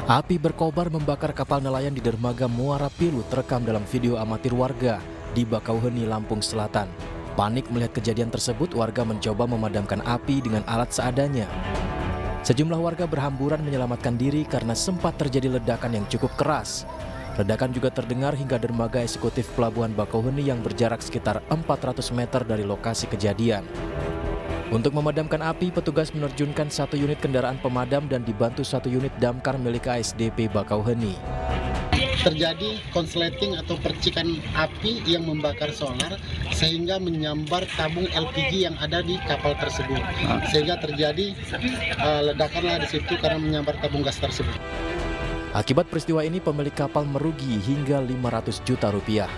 Api berkobar membakar kapal nelayan di dermaga Muara Pilu terekam dalam video amatir warga di Bakauheni, Lampung Selatan. Panik melihat kejadian tersebut, warga mencoba memadamkan api dengan alat seadanya. Sejumlah warga berhamburan menyelamatkan diri karena sempat terjadi ledakan yang cukup keras. Ledakan juga terdengar hingga dermaga eksekutif Pelabuhan Bakauheni yang berjarak sekitar 400 meter dari lokasi kejadian. Untuk memadamkan api, petugas menerjunkan 1 unit kendaraan pemadam dan dibantu 1 unit damkar milik ASDP Bakauheni. Terjadi konsleting atau percikan api yang membakar solar sehingga menyambar tabung LPG yang ada di kapal tersebut. Sehingga terjadi ledakanlah di situ karena menyambar tabung gas tersebut. Akibat peristiwa ini, pemilik kapal merugi hingga 500 juta rupiah.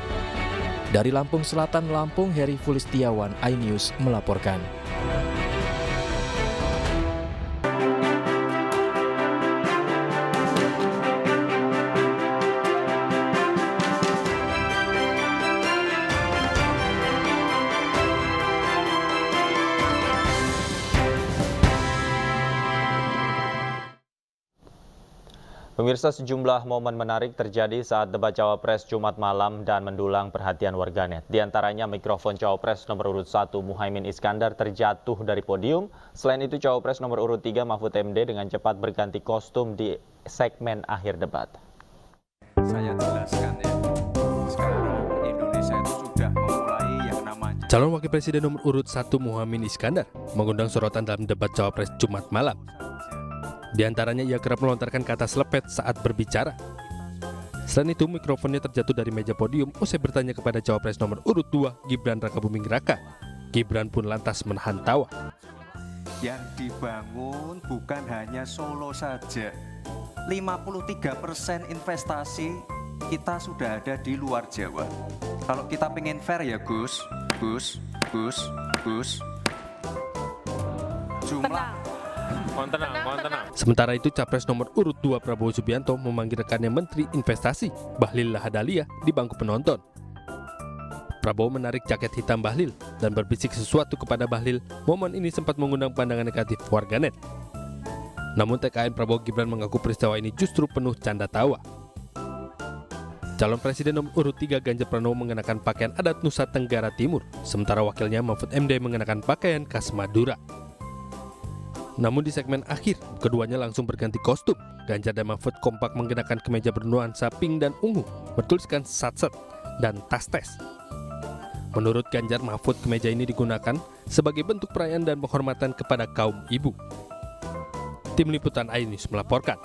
Dari Lampung Selatan, Lampung, Heri Fulistiawan, iNews melaporkan. Pemirsa, sejumlah momen menarik terjadi saat debat Cawapres Jumat malam dan mendulang perhatian warganet. Di antaranya mikrofon Cawapres nomor urut 1 Muhaimin Iskandar terjatuh dari podium. Selain itu, Cawapres nomor urut 3 Mahfud MD dengan cepat berganti kostum di segmen akhir debat. Saya jelaskan ya, sekarang Indonesia itu sudah memulai yang namanya Calon Wakil Presiden nomor urut 1 Muhaimin Iskandar mengundang sorotan dalam debat Cawapres Jumat malam. Di antaranya ia kerap melontarkan kata selepet saat berbicara. Selain itu, mikrofonnya terjatuh dari meja podium usai bertanya kepada Cawapres nomor urut 2 Gibran Rakabuming Raka. Gibran pun lantas menahan tawa. yang dibangun bukan hanya Solo saja. 53% investasi kita sudah ada di luar Jawa. Kalau kita pengen fair ya Gus. Jumlah Mohon tenang. Sementara itu, Capres nomor urut 2 Prabowo Subianto memanggil rekannya Menteri Investasi Bahlil Lahadalia di bangku penonton. Prabowo menarik jaket hitam Bahlil dan berbisik sesuatu kepada Bahlil. Momen ini sempat mengundang pandangan negatif warganet. Namun TKN Prabowo Gibran mengaku peristiwa ini justru penuh canda tawa. Calon Presiden nomor urut 3 Ganjar Pranowo mengenakan pakaian adat Nusa Tenggara Timur, sementara wakilnya Mahfud MD mengenakan pakaian khas Madura. Namun di segmen akhir, keduanya langsung berganti kostum. Ganjar dan Mahfud kompak mengenakan kemeja bernuansa pink dan ungu, bertuliskan satset dan tastes. Menurut Ganjar, Mahfud, kemeja ini digunakan sebagai bentuk perayaan dan penghormatan kepada kaum ibu. Tim Liputan iNews melaporkan.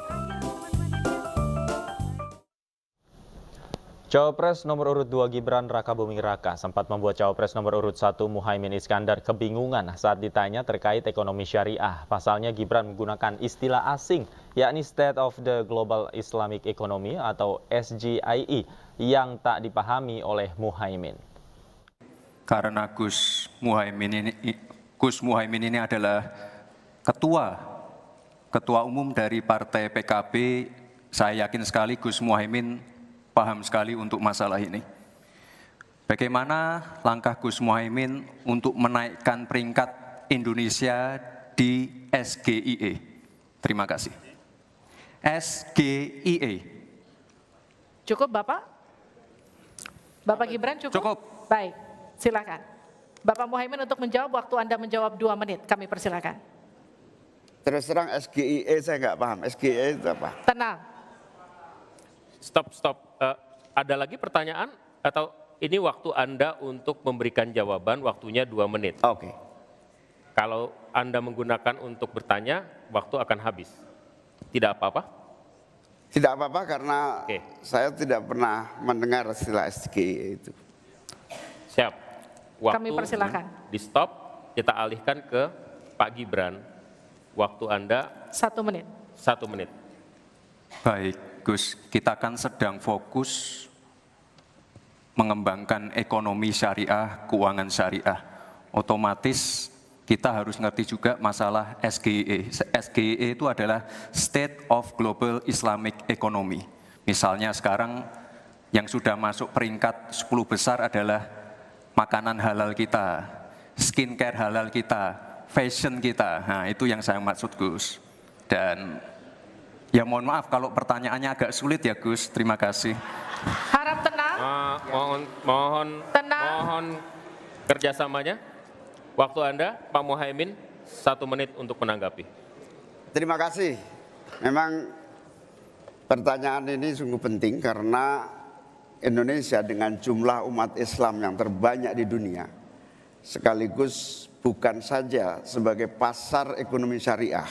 Cawapres nomor urut 2 Gibran Rakabuming Raka sempat membuat Cawapres nomor urut 1 Muhaimin Iskandar kebingungan saat ditanya terkait ekonomi syariah. Pasalnya Gibran menggunakan istilah asing, yakni State of the Global Islamic Economy atau SGIE, yang tak dipahami oleh Muhaimin. karena Gus Muhaimin ini adalah ketua umum dari Partai PKB. Saya yakin sekali Gus Muhaimin paham sekali untuk masalah ini. Bagaimana langkah Gus Muhaimin untuk menaikkan peringkat Indonesia di SGIE? Terima kasih. SGIE. Cukup Bapak? Bapak Gibran cukup? Cukup. Baik, silakan. Bapak Muhaimin untuk menjawab, waktu Anda menjawab 2 menit, kami persilakan. Terus terang SGIE saya nggak paham. SGIE itu apa? Tenang. Stop. Ada lagi pertanyaan atau ini waktu Anda untuk memberikan jawaban, waktunya 2 menit. Oke. Kalau Anda menggunakan untuk bertanya, waktu akan habis. Tidak apa-apa? Tidak apa-apa karena saya tidak pernah mendengar istilah SGIE itu. Siap. Waktu Kami persilakan. di stop, kita alihkan ke Pak Gibran. Waktu Anda 1 menit. 1 menit. Baik, Gus, kita kan sedang fokus mengembangkan ekonomi syariah, keuangan syariah. Otomatis kita harus ngerti juga masalah SGIE. SGIE itu adalah State of Global Islamic Economy. Misalnya sekarang yang sudah masuk peringkat 10 besar adalah makanan halal kita, skincare halal kita, fashion kita. Nah, itu yang saya maksud, Gus. Dan ya mohon maaf kalau pertanyaannya agak sulit ya, Gus. Terima kasih. Harap tenang. Mohon kerjasamanya. Waktu Anda, Pak Muhaimin, 1 menit untuk menanggapi. Terima kasih. Memang pertanyaan ini sungguh penting karena Indonesia dengan jumlah umat Islam yang terbanyak di dunia, sekaligus bukan saja sebagai pasar ekonomi syariah,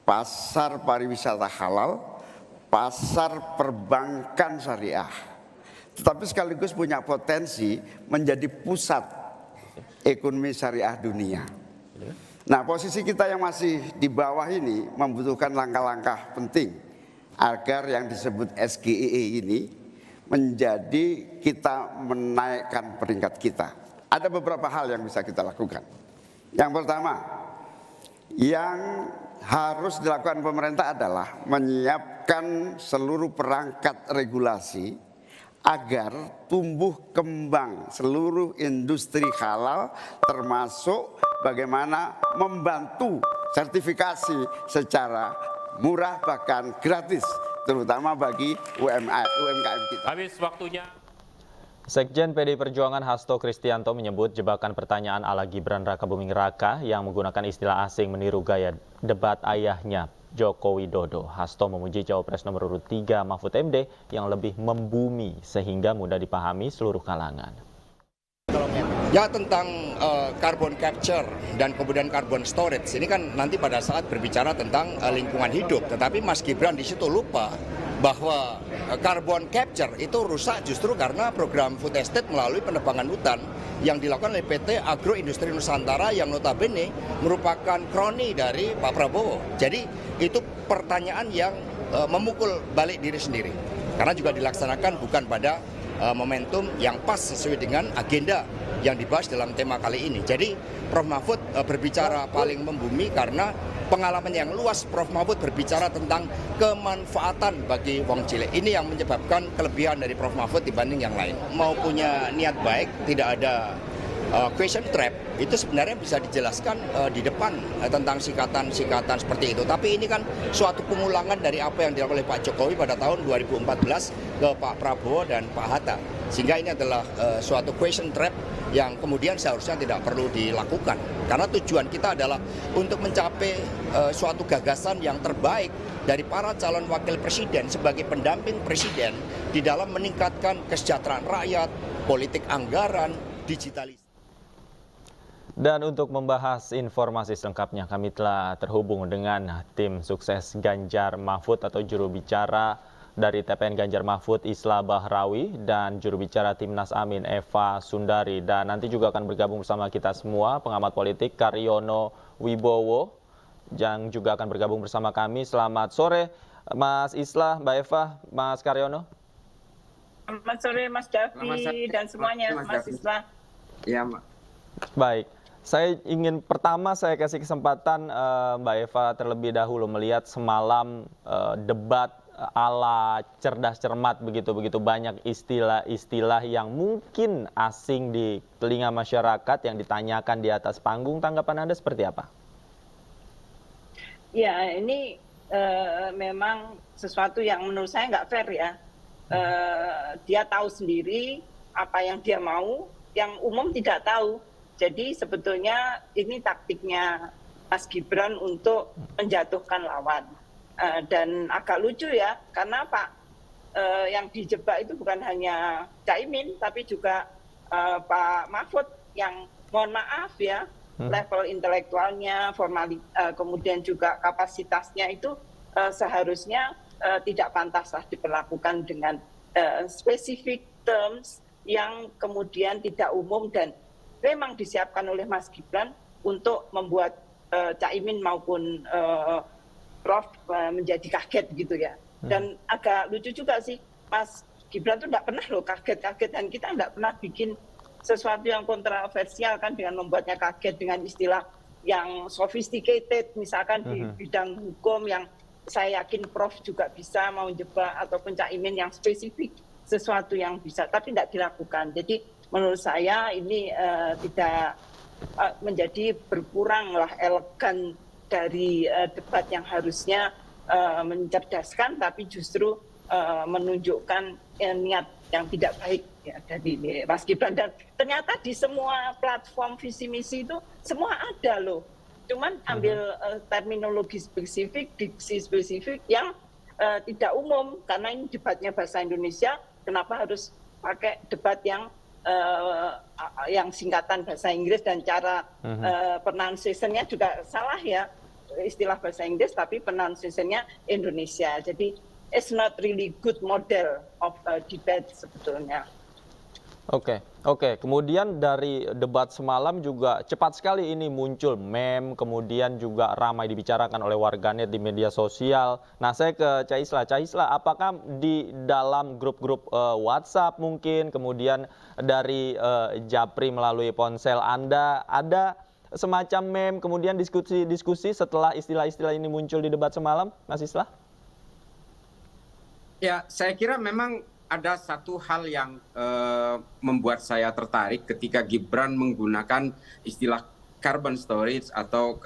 pasar pariwisata halal, pasar perbankan syariah, tetapi sekaligus punya potensi menjadi pusat ekonomi syariah dunia. Nah, posisi kita yang masih di bawah ini membutuhkan langkah-langkah penting agar yang disebut SGEE ini menjadi kita menaikkan peringkat kita. Ada beberapa hal yang bisa kita lakukan. Yang pertama, yang harus dilakukan pemerintah adalah menyiapkan seluruh perangkat regulasi agar tumbuh kembang seluruh industri halal, termasuk bagaimana membantu sertifikasi secara murah bahkan gratis, terutama bagi UMKM kita. Habis waktunya. Sekjen PDI Perjuangan Hasto Kristianto menyebut jebakan pertanyaan ala Gibran Rakabuming Raka yang menggunakan istilah asing meniru gaya debat ayahnya Joko Widodo. Hasto memuji Cawapres nomor urut 3 Mahfud MD yang lebih membumi sehingga mudah dipahami seluruh kalangan. Ya, tentang carbon capture dan kemudian carbon storage ini kan nanti pada saat berbicara tentang lingkungan hidup, tetapi Mas Gibran di situ lupa bahwa carbon capture itu rusak justru karena program food estate melalui penebangan hutan yang dilakukan oleh PT Agro Industri Nusantara yang notabene merupakan kroni dari Pak Prabowo. Jadi itu pertanyaan yang memukul balik diri sendiri karena juga dilaksanakan bukan pada momentum yang pas sesuai dengan agenda yang dibahas dalam tema kali ini. Jadi Prof. Mahfud berbicara paling membumi karena pengalaman yang luas. Prof. Mahfud berbicara tentang kemanfaatan bagi wong cilik. Ini yang menyebabkan kelebihan dari Prof. Mahfud dibanding yang lain. Mau punya niat baik, tidak ada question trap, itu sebenarnya bisa dijelaskan di depan tentang sikatan-sikatan seperti itu. Tapi ini kan suatu pengulangan dari apa yang dilakukan oleh Pak Jokowi pada tahun 2014 ke Pak Prabowo dan Pak Hatta. Sehingga ini adalah suatu question trap yang kemudian seharusnya tidak perlu dilakukan. Karena tujuan kita adalah untuk mencapai suatu gagasan yang terbaik dari para calon wakil presiden sebagai pendamping presiden di dalam meningkatkan kesejahteraan rakyat, politik anggaran, digitalisasi. Dan untuk membahas informasi selengkapnya kami telah terhubung dengan tim sukses Ganjar Mahfud atau juru bicara dari TPN Ganjar Mahfud Isla Bahrawi dan juru bicara Timnas Amin Eva Sundari. Dan nanti juga akan bergabung bersama kita semua pengamat politik Karyono Wibowo yang juga akan bergabung bersama kami. Selamat sore Mas Isla, Mbak Eva, Mas Karyono. Selamat sore Mas Davi dan semuanya, Mas Isla. Ya, Mbak. Baik. Saya kasih kesempatan Mbak Eva terlebih dahulu melihat semalam debat ala cerdas cermat begitu banyak istilah-istilah yang mungkin asing di telinga masyarakat yang ditanyakan di atas panggung. Tanggapan Anda seperti apa? Ya, ini memang sesuatu yang menurut saya nggak fair ya. Dia tahu sendiri apa yang dia mau, yang umum tidak tahu. Jadi sebetulnya ini taktiknya Mas Gibran untuk menjatuhkan lawan. Dan agak lucu ya, karena yang dijebak itu bukan hanya Caimin, tapi juga Pak Mahfud yang mohon maaf ya, level intelektualnya, kemudian juga kapasitasnya itu seharusnya tidak pantaslah diperlakukan dengan specific terms yang kemudian tidak umum dan memang disiapkan oleh Mas Gibran untuk membuat Caimin maupun Prof menjadi kaget gitu ya. Dan agak lucu juga sih, Mas Gibran tuh nggak pernah loh kaget-kaget, dan kita nggak pernah bikin sesuatu yang kontroversial kan dengan membuatnya kaget dengan istilah yang sophisticated, misalkan di bidang hukum yang saya yakin Prof juga bisa mau jebak, ataupun Caimin yang spesifik sesuatu yang bisa, tapi tidak dilakukan. Jadi menurut saya ini tidak menjadi berkuranglah elegan dari debat yang harusnya mencerdaskan, tapi justru menunjukkan niat yang tidak baik ya dari Mas Gibran. Dan ternyata di semua platform visi misi itu semua ada loh. Cuman ambil terminologi spesifik, diksi spesifik yang tidak umum, karena ini debatnya bahasa Indonesia, kenapa harus pakai debat yang singkatan bahasa Inggris dan cara pronunciation-nya juga salah ya, istilah bahasa Inggris tapi pronunciation-nya Indonesia. Jadi it's not really good model of debate sebetulnya. Oke. Kemudian dari debat semalam juga cepat sekali ini muncul meme, kemudian juga ramai dibicarakan oleh warganet di media sosial. Nah, saya ke Cak Islah. Cak Islah, apakah di dalam grup-grup WhatsApp mungkin, kemudian dari Japri melalui ponsel Anda, ada semacam meme, kemudian diskusi-diskusi setelah istilah-istilah ini muncul di debat semalam, Mas Islah? Ya, saya kira memang ada satu hal yang membuat saya tertarik ketika Gibran menggunakan istilah carbon storage atau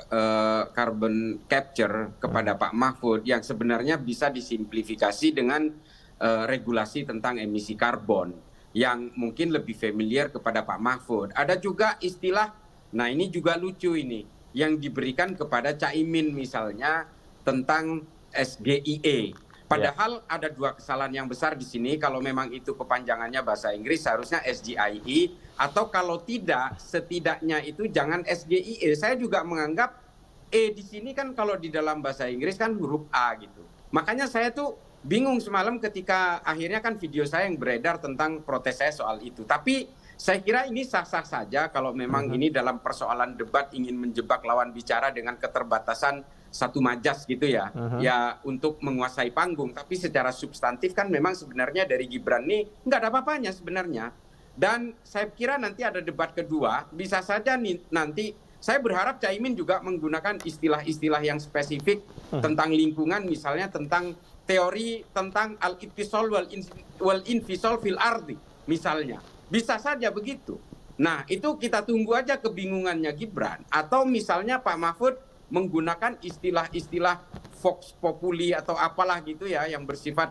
carbon capture kepada Pak Mahfud, yang sebenarnya bisa disimplifikasi dengan regulasi tentang emisi karbon yang mungkin lebih familiar kepada Pak Mahfud. Ada juga istilah, nah ini juga lucu ini, yang diberikan kepada Caimin misalnya tentang SGIE. Padahal ada dua kesalahan yang besar di sini. Kalau memang itu kepanjangannya bahasa Inggris, seharusnya SGIE, atau kalau tidak, setidaknya itu jangan SGIE. Saya juga menganggap di sini kan kalau di dalam bahasa Inggris kan huruf A gitu. Makanya saya tuh bingung semalam ketika akhirnya kan video saya yang beredar tentang protes saya soal itu. Tapi saya kira ini sah-sah saja kalau memang ini dalam persoalan debat ingin menjebak lawan bicara dengan keterbatasan satu majas gitu ya, ya untuk menguasai panggung. Tapi secara substantif kan memang sebenarnya dari Gibran ini nggak ada apa-apanya sebenarnya. Dan saya kira nanti ada debat kedua, bisa saja nanti saya berharap Caimin juga menggunakan istilah-istilah yang spesifik tentang lingkungan, misalnya tentang teori tentang al-ittisal wal infisal fil ardi misalnya. Bisa saja begitu. Nah, itu kita tunggu aja kebingungannya Gibran. Atau misalnya Pak Mahfud menggunakan istilah-istilah vox populi atau apalah gitu ya, yang bersifat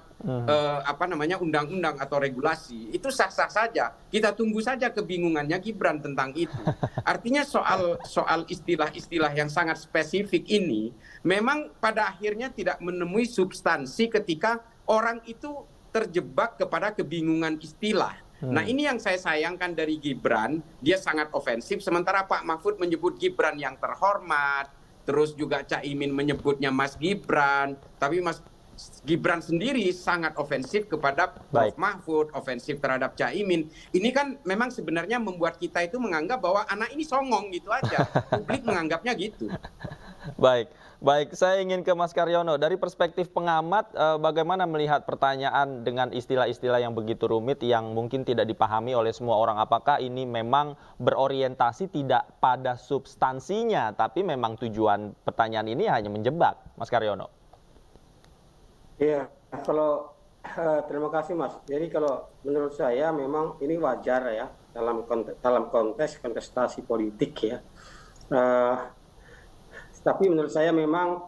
undang-undang atau regulasi. Itu sah-sah saja. Kita tunggu saja kebingungannya Gibran tentang itu. Artinya soal istilah-istilah yang sangat spesifik ini memang pada akhirnya tidak menemui substansi ketika orang itu terjebak kepada kebingungan istilah. Nah, ini yang saya sayangkan dari Gibran, dia sangat ofensif, sementara Pak Mahfud menyebut Gibran yang terhormat, terus juga Caimin menyebutnya Mas Gibran, tapi Mas Gibran sendiri sangat ofensif kepada Prof. Mahfud, ofensif terhadap Caimin. Ini kan memang sebenarnya membuat kita itu menganggap bahwa anak ini songong gitu aja. Publik menganggapnya gitu. Baik, saya ingin ke Mas Karyono. Dari perspektif pengamat, bagaimana melihat pertanyaan dengan istilah-istilah yang begitu rumit yang mungkin tidak dipahami oleh semua orang? Apakah ini memang berorientasi tidak pada substansinya, tapi memang tujuan pertanyaan ini hanya menjebak, Mas Karyono? Iya, kalau terima kasih Mas. Jadi kalau menurut saya memang ini wajar ya dalam konteks kontestasi politik ya. Tapi menurut saya memang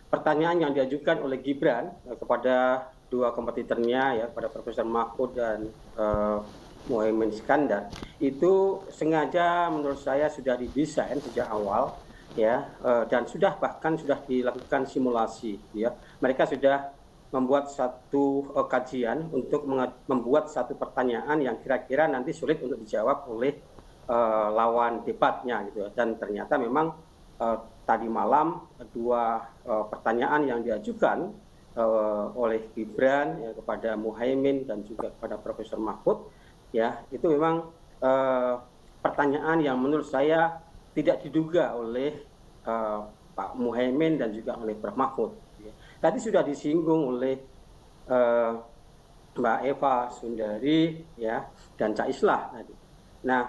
pertanyaan yang diajukan oleh Gibran kepada dua kompetitornya ya, pada Profesor Mahfud dan Muhaimin Iskandar, itu sengaja menurut saya sudah didesain sejak awal ya, dan bahkan sudah dilakukan simulasi ya. Mereka sudah membuat satu kajian untuk membuat satu pertanyaan yang kira-kira nanti sulit untuk dijawab oleh lawan debatnya gitu. Dan ternyata memang tadi malam dua pertanyaan yang diajukan oleh Gibran ya, kepada Muhaimin dan juga kepada Profesor Mahfud ya, itu memang pertanyaan yang menurut saya tidak diduga oleh Pak Muhaimin dan juga oleh Prof. Mahfud. Ya. Tadi sudah disinggung oleh Mbak Eva Sundari ya, dan Cak Islah tadi. Nah,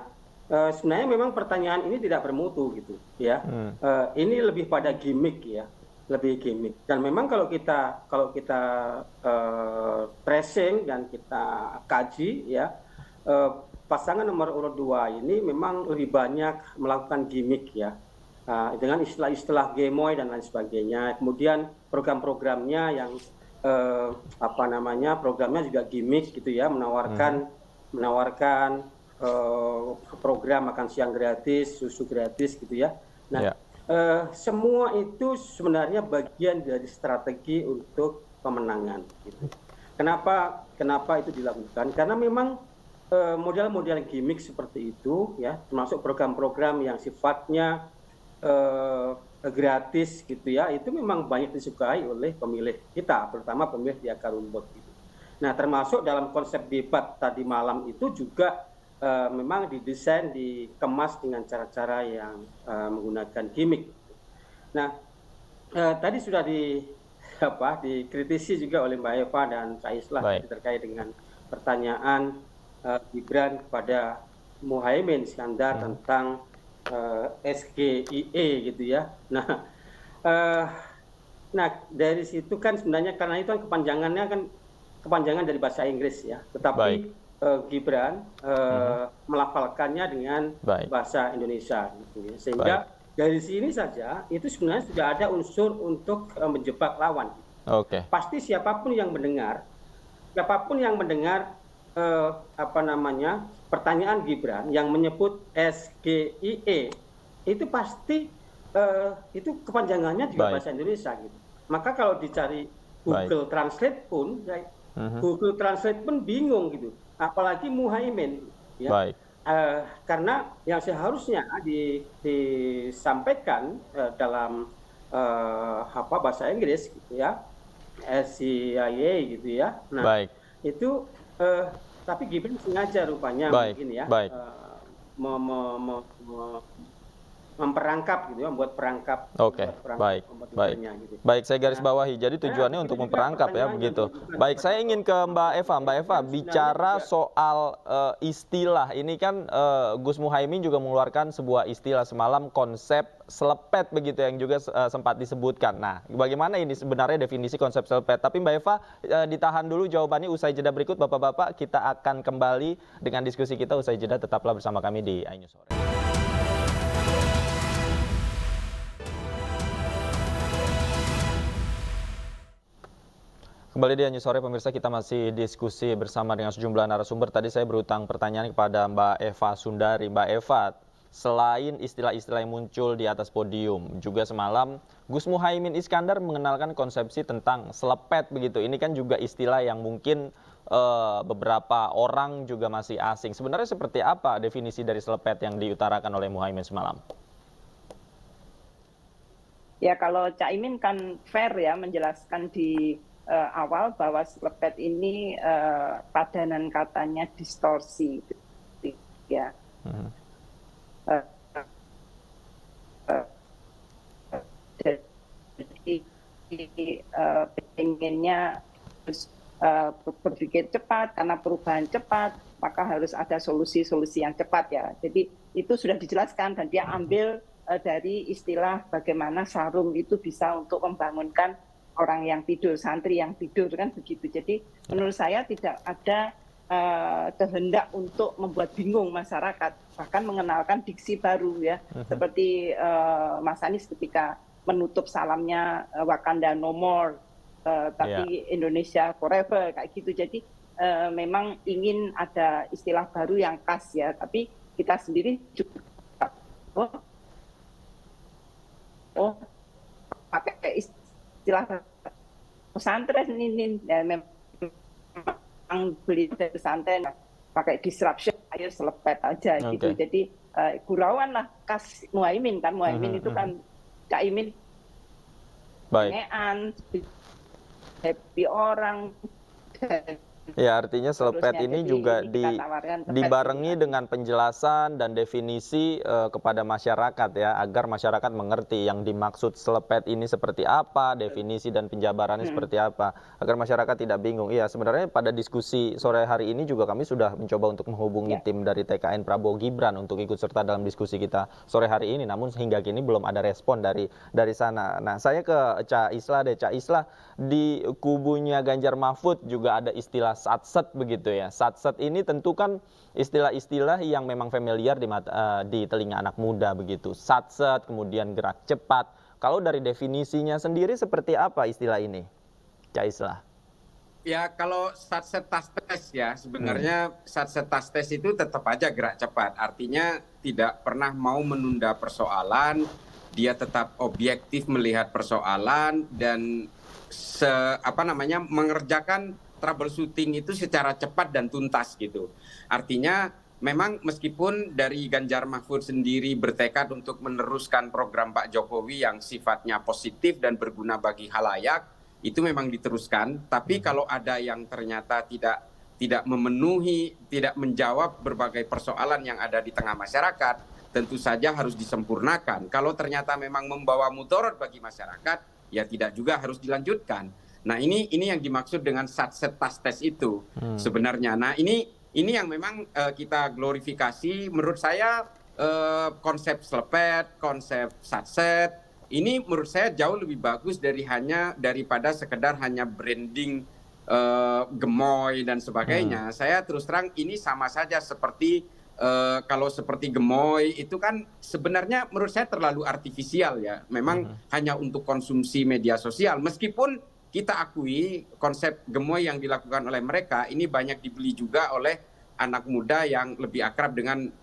sebenarnya memang pertanyaan ini tidak bermutu gitu ya. Ini lebih pada gimmick ya, lebih gimmick. Dan memang kalau kita tracing dan kita kaji ya, pasangan nomor urut 2 ini memang lebih banyak melakukan gimmick ya, dengan istilah-istilah gemoy dan lain sebagainya. Kemudian program-programnya yang programnya juga gimmick gitu ya, menawarkan program makan siang gratis, susu gratis gitu ya. Nah, semua itu sebenarnya bagian dari strategi untuk pemenangan. Gitu. Kenapa itu dilakukan? Karena memang model-model gimmick seperti itu ya, termasuk program-program yang sifatnya gratis gitu ya, itu memang banyak disukai oleh pemilih kita, terutama pemilih di akar rumput. Gitu. Nah, termasuk dalam konsep debat tadi malam itu juga memang didesain, dikemas dengan cara-cara yang menggunakan gimmick. Nah, tadi sudah dikritisi juga oleh Mbak Eva dan Cak Islah terkait dengan pertanyaan Gibran kepada Muhaimin Iskandar tentang SGIE gitu ya. Nah, dari situ kan sebenarnya karena itu kan kepanjangan dari bahasa Inggris ya, tetapi Gibran melafalkannya dengan bahasa Indonesia gitu ya. Sehingga dari sini saja itu sebenarnya sudah ada unsur untuk menjebak lawan. Pasti siapapun yang mendengar pertanyaan Gibran yang menyebut SGIE itu pasti itu kepanjangannya juga bahasa Indonesia gitu. Maka kalau dicari Google Translate pun Google Translate pun bingung gitu. Apalagi Muhaimin ya. Karena yang seharusnya disampaikan dalam bahasa Inggris gitu ya, SGIE gitu ya. Nah, itu tapi Gibran sengaja rupanya mungkin ya memperangkap gitu ya, membuat perangkap. Baik, saya garis bawahi. Jadi tujuannya untuk memperangkap ya, begitu. Baik, saya ingin ke Mbak Eva. Bicara soal istilah ini kan Gus Muhaimin juga mengeluarkan sebuah istilah semalam, konsep selepet begitu yang juga sempat disebutkan. Nah, bagaimana ini sebenarnya definisi konsep selepet? Tapi Mbak Eva ditahan dulu jawabannya, usai jeda berikut Bapak-bapak kita akan kembali dengan diskusi kita usai jeda. Tetaplah bersama kami di iNews Sore. Kembali di News Sore, pemirsa, kita masih diskusi bersama dengan sejumlah narasumber. Tadi saya berutang pertanyaan kepada Mbak Eva Sundari. Mbak Eva, selain istilah-istilah yang muncul di atas podium, juga semalam Gus Muhaimin Iskandar mengenalkan konsepsi tentang selepet begitu. Ini kan juga istilah yang mungkin beberapa orang juga masih asing. Sebenarnya seperti apa definisi dari selepet yang diutarakan oleh Muhaimin semalam? Ya, kalau Cak Imin kan fair ya menjelaskan di awal bahwa selepet ini padanan katanya distorsi ya. Jadi pengennya harus berpikir cepat, karena perubahan cepat maka harus ada solusi-solusi yang cepat ya. Jadi itu sudah dijelaskan dan dia ambil dari istilah bagaimana sarung itu bisa untuk membangunkan orang yang tidur, santri yang tidur kan begitu. Jadi menurut saya tidak ada kehendak untuk membuat bingung masyarakat, bahkan mengenalkan diksi baru ya, seperti Mas Anies ketika menutup salamnya Wakanda No More, tapi Indonesia Forever kayak gitu. Jadi memang ingin ada istilah baru yang khas ya, tapi kita sendiri juga pakai istilah pesantren ini ya, memang beli pesantren pakai disruption, ayo selepet aja gitu. Jadi gurauan lah khas Muhaimin kan. Muhaimin itu kan Cak Imin pengean, happy orang. Ya, artinya selepet ini juga dibarengi dengan penjelasan dan definisi kepada masyarakat ya, agar masyarakat mengerti yang dimaksud selepet ini seperti apa, definisi dan penjabarannya seperti apa, agar masyarakat tidak bingung. Iya, sebenarnya pada diskusi sore hari ini juga kami sudah mencoba untuk menghubungi tim dari TKN Prabowo Gibran untuk ikut serta dalam diskusi kita sore hari ini, namun hingga kini belum ada respon dari sana. Nah, saya ke Cak Islah deh. Cak Islah, di kubunya Ganjar Mahfud juga ada istilah istilah satset begitu ya. Satset ini tentu kan istilah-istilah yang memang familiar di telinga anak muda begitu. Satset, kemudian gerak cepat. Kalau dari definisinya sendiri seperti apa istilah ini, Cak Islah? Ya kalau satset tastes ya sebenarnya satset tastes itu tetap aja gerak cepat. Artinya tidak pernah mau menunda persoalan, dia tetap objektif melihat persoalan dan mengerjakan troubleshooting itu secara cepat dan tuntas gitu. Artinya memang meskipun dari Ganjar Mahfud sendiri bertekad untuk meneruskan program Pak Jokowi yang sifatnya positif dan berguna bagi khalayak, itu memang diteruskan, tapi kalau ada yang ternyata tidak memenuhi, tidak menjawab berbagai persoalan yang ada di tengah masyarakat, tentu saja harus disempurnakan. Kalau ternyata memang membawa mudarat bagi masyarakat, ya tidak juga harus dilanjutkan. Nah ini yang dimaksud dengan satset tastes itu sebenarnya. Nah ini yang memang kita glorifikasi. Menurut saya konsep selepet, konsep satset, ini menurut saya jauh lebih bagus daripada sekedar hanya branding gemoy dan sebagainya. Saya terus terang ini sama saja seperti kalau seperti gemoy itu kan sebenarnya menurut saya terlalu artifisial ya. Memang hanya untuk konsumsi media sosial. Meskipun kita akui konsep gemoy yang dilakukan oleh mereka ini banyak dibeli juga oleh anak muda yang lebih akrab dengan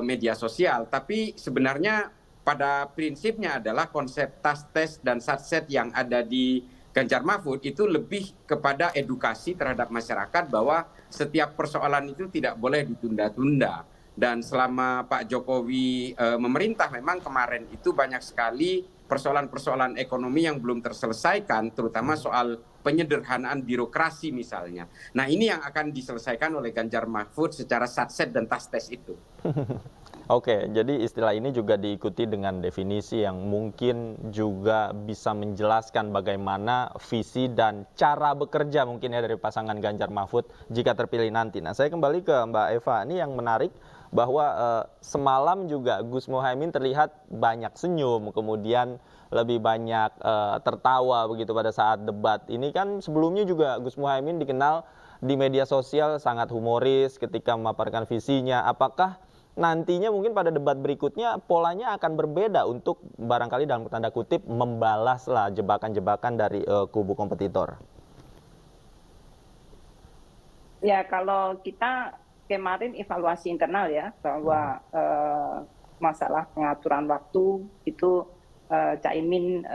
media sosial. Tapi sebenarnya pada prinsipnya adalah konsep tastes dan satset yang ada di Ganjar Mahfud itu lebih kepada edukasi terhadap masyarakat bahwa setiap persoalan itu tidak boleh ditunda-tunda. Dan selama Pak Jokowi memerintah memang kemarin itu banyak sekali persoalan-persoalan ekonomi yang belum terselesaikan, terutama soal penyederhanaan birokrasi misalnya. Nah ini yang akan diselesaikan oleh Ganjar Mahfud secara satset dan tastes itu. Oke, jadi istilah ini juga diikuti dengan definisi yang mungkin juga bisa menjelaskan bagaimana visi dan cara bekerja mungkin ya dari pasangan Ganjar Mahfud jika terpilih nanti. Nah, saya kembali ke Mbak Eva. Ini yang menarik bahwa semalam juga Gus Muhaimin terlihat banyak senyum, kemudian lebih banyak tertawa begitu pada saat debat. Ini kan sebelumnya juga Gus Muhaimin dikenal di media sosial sangat humoris ketika memaparkan visinya. Apakah nantinya mungkin pada debat berikutnya polanya akan berbeda untuk barangkali dalam tanda kutip membalaslah jebakan-jebakan dari kubu kompetitor? Ya kalau kita kemarin evaluasi internal ya bahwa masalah pengaturan waktu itu Caimin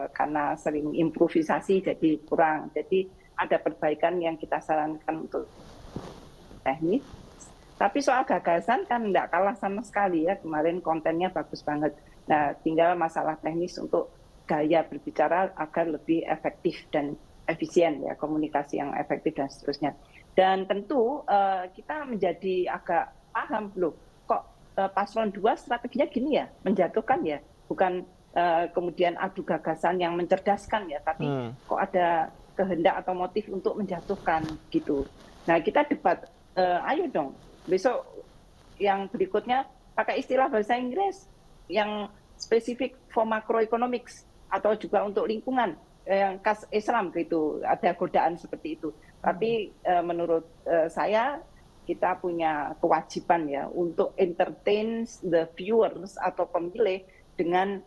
karena sering improvisasi jadi kurang. Jadi ada perbaikan yang kita sarankan untuk teknis. Tapi soal gagasan kan tidak kalah sama sekali ya, kemarin kontennya bagus banget. Nah tinggal masalah teknis untuk gaya berbicara agar lebih efektif dan efisien ya, komunikasi yang efektif dan seterusnya. Dan tentu kita menjadi agak paham loh, kok paslon 2 strateginya gini ya, menjatuhkan ya, bukan kemudian adu gagasan yang mencerdaskan ya, tapi kok ada kehendak atau motif untuk menjatuhkan gitu. Nah kita debat, ayo dong. Besok yang berikutnya pakai istilah bahasa Inggris yang spesifik for macroeconomics atau juga untuk lingkungan yang khas Islam gitu, ada godaan seperti itu. Tapi menurut saya kita punya kewajiban ya untuk entertain the viewers atau pemilih dengan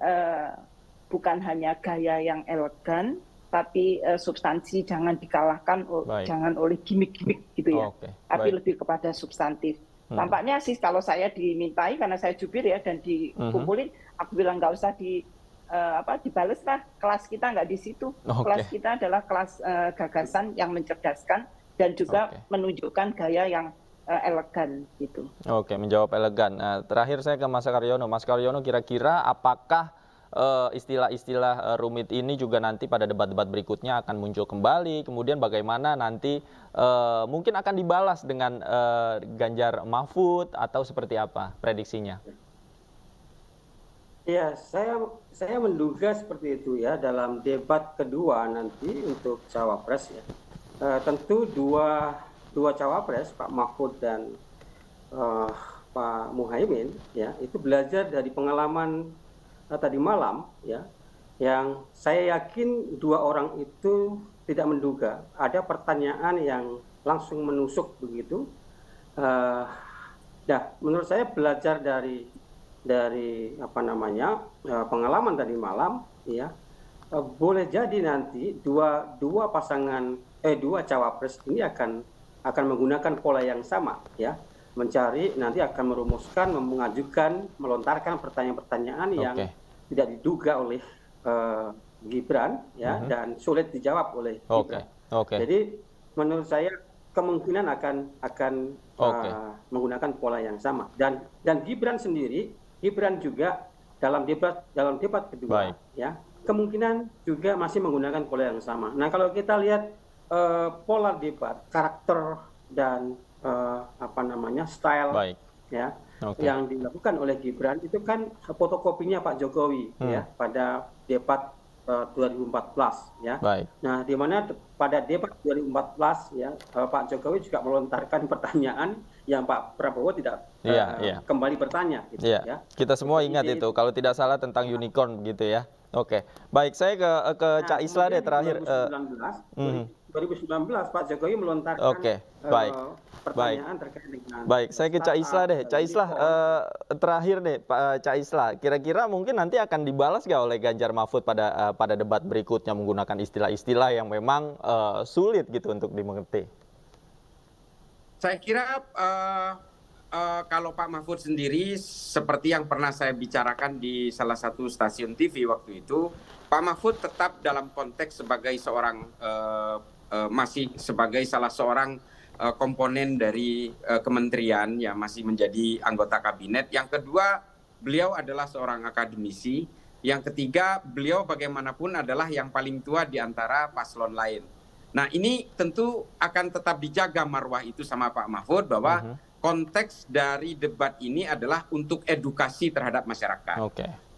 bukan hanya gaya yang elegan, tapi substansi jangan dikalahkan jangan oleh gimmick-gimmick gitu ya, tapi lebih kepada substantif. Tampaknya sih kalau saya dimintai karena saya jubir ya dan dikumpulin, aku bilang nggak usah dibales lah, kelas kita nggak di situ. Kelas kita adalah kelas gagasan yang mencerdaskan dan juga menunjukkan gaya yang elegan gitu. Oke, menjawab elegan. Nah, terakhir saya ke Mas Karyono. Mas Karyono, kira-kira apakah istilah-istilah rumit ini juga nanti pada debat-debat berikutnya akan muncul kembali, kemudian bagaimana nanti mungkin akan dibalas dengan Ganjar Mahfud atau seperti apa prediksinya? Ya, saya menduga seperti itu ya dalam debat kedua nanti untuk cawapres ya. Tentu dua cawapres Pak Mahfud dan Pak Muhaimin ya itu belajar dari pengalaman tadi malam ya, yang saya yakin dua orang itu tidak menduga ada pertanyaan yang langsung menusuk begitu. Menurut saya belajar dari pengalaman tadi malam, ya, boleh jadi nanti dua cawapres ini akan menggunakan pola yang sama, ya, nanti akan merumuskan, melontarkan pertanyaan-pertanyaan yang tidak diduga oleh Gibran, ya, dan sulit dijawab oleh Gibran. Jadi menurut saya kemungkinan akan menggunakan pola yang sama, dan Gibran juga dalam debat kedua, ya, kemungkinan juga masih menggunakan pola yang sama. Nah, kalau kita lihat pola debat, karakter dan style, ya, yang dilakukan oleh Gibran itu kan fotokopinya Pak Jokowi, ya, pada debat 2014, ya. Nah, di mana pada debat 2014, ya, Pak Jokowi juga melontarkan pertanyaan yang Pak Prabowo tidak kembali bertanya, gitu, ya. Kita semua ingat itu, kalau tidak salah tentang unicorn begitu, ya. Baik, saya ke Cak Islah deh terakhir. 2019 Pak Jokowi melontarkan pertanyaan terkait dengan. Baik, saya ke Cak Islah deh. Cak Islah, terakhir deh, Pak Cak Islah. Kira-kira mungkin nanti akan dibalas nggak oleh Ganjar Mahfud pada debat berikutnya menggunakan istilah-istilah yang memang sulit gitu untuk dimengerti? Saya kira kalau Pak Mahfud sendiri, seperti yang pernah saya bicarakan di salah satu stasiun TV waktu itu, Pak Mahfud tetap dalam konteks sebagai seorang masih sebagai salah seorang komponen dari kementerian, ya, masih menjadi anggota kabinet. Yang kedua, beliau adalah seorang akademisi. Yang ketiga, beliau bagaimanapun adalah yang paling tua di antara paslon lain. Nah, ini tentu akan tetap dijaga marwah itu sama Pak Mahfud, bahwa konteks dari debat ini adalah untuk edukasi terhadap masyarakat.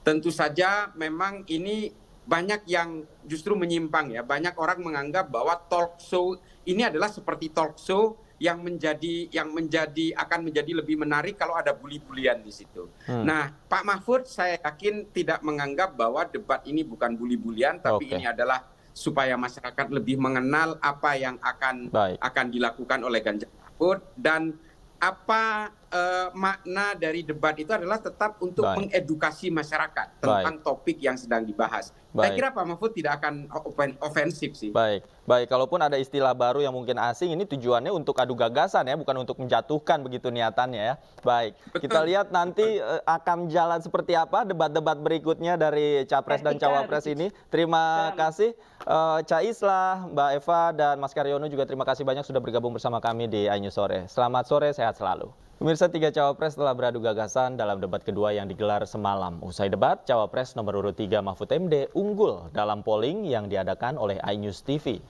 Tentu saja memang ini banyak yang justru menyimpang, ya. Banyak orang menganggap bahwa talk show ini adalah seperti talk show yang akan menjadi lebih menarik kalau ada bully-bulian di situ. Nah, Pak Mahfud saya yakin tidak menganggap bahwa debat ini bukan bully-bulian, tapi ini adalah supaya masyarakat lebih mengenal apa yang akan dilakukan oleh Ganjar Mahfud, dan apa makna dari debat itu adalah tetap untuk mengedukasi masyarakat tentang topik yang sedang dibahas. Saya kira Pak Mahfud tidak akan ofensif sih. Baik, kalaupun ada istilah baru yang mungkin asing, ini tujuannya untuk adu gagasan, ya, bukan untuk menjatuhkan begitu niatannya, ya. Baik, kita lihat nanti akan jalan seperti apa debat-debat berikutnya dari Capres dan Cawapres ini. Terima kasih Cak Islah, Mbak Eva, dan Mas Karyono juga terima kasih banyak sudah bergabung bersama kami di iNews Sore. Selamat sore, sehat selalu. Pemirsa, 3 cawapres telah beradu gagasan dalam debat kedua yang digelar semalam. Usai debat, cawapres nomor urut 3 Mahfud MD unggul dalam polling yang diadakan oleh iNews TV.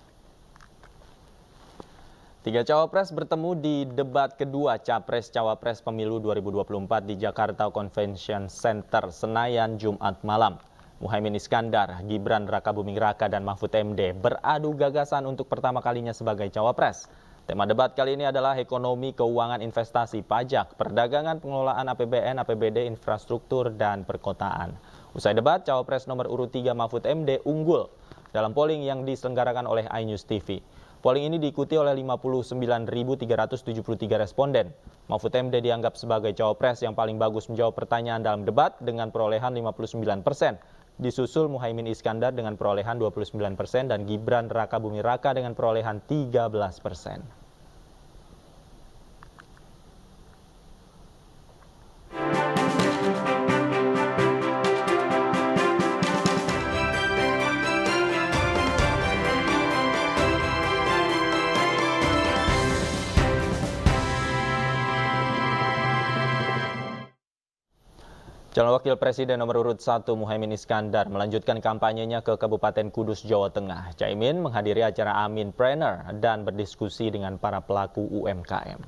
3 cawapres bertemu di debat kedua Capres-Cawapres Pemilu 2024 di Jakarta Convention Center, Senayan, Jumat malam. Muhaimin Iskandar, Gibran Rakabuming Raka, dan Mahfud MD beradu gagasan untuk pertama kalinya sebagai cawapres. Tema debat kali ini adalah ekonomi, keuangan, investasi, pajak, perdagangan, pengelolaan APBN, APBD, infrastruktur, dan perkotaan. Usai debat, cawapres nomor urut 3 Mahfud MD unggul dalam polling yang diselenggarakan oleh iNews TV. Polling ini diikuti oleh 59.373 responden. Mahfud MD dianggap sebagai cawapres yang paling bagus menjawab pertanyaan dalam debat dengan perolehan 59%. Disusul Muhaimin Iskandar dengan perolehan 29% dan Gibran Rakabuming Raka dengan perolehan 13%. Calon Wakil Presiden nomor urut 1 Muhaimin Iskandar melanjutkan kampanyenya ke Kabupaten Kudus, Jawa Tengah. Caimin menghadiri acara Aminpreneur dan berdiskusi dengan para pelaku UMKM.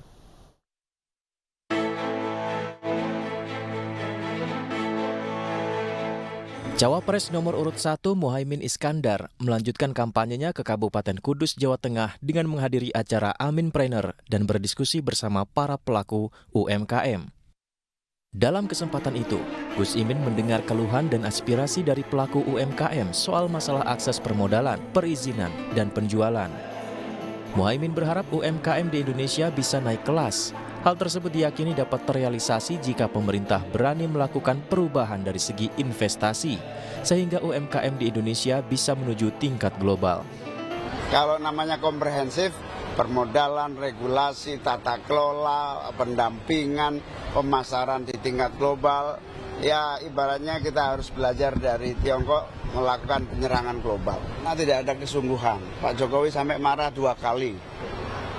Cawapres nomor urut 1 Muhaimin Iskandar melanjutkan kampanyenya ke Kabupaten Kudus, Jawa Tengah dengan menghadiri acara Aminpreneur dan berdiskusi bersama para pelaku UMKM. Dalam kesempatan itu, Gus Imin mendengar keluhan dan aspirasi dari pelaku UMKM soal masalah akses permodalan, perizinan, dan penjualan. Muhaimin berharap UMKM di Indonesia bisa naik kelas. Hal tersebut diyakini dapat terrealisasi jika pemerintah berani melakukan perubahan dari segi investasi, sehingga UMKM di Indonesia bisa menuju tingkat global. Kalau namanya komprehensif, permodalan, regulasi, tata kelola, pendampingan, pemasaran di tingkat global, ya ibaratnya kita harus belajar dari Tiongkok melakukan penyerangan global. Nah, tidak ada kesungguhan. Pak Jokowi sampai marah 2 kali.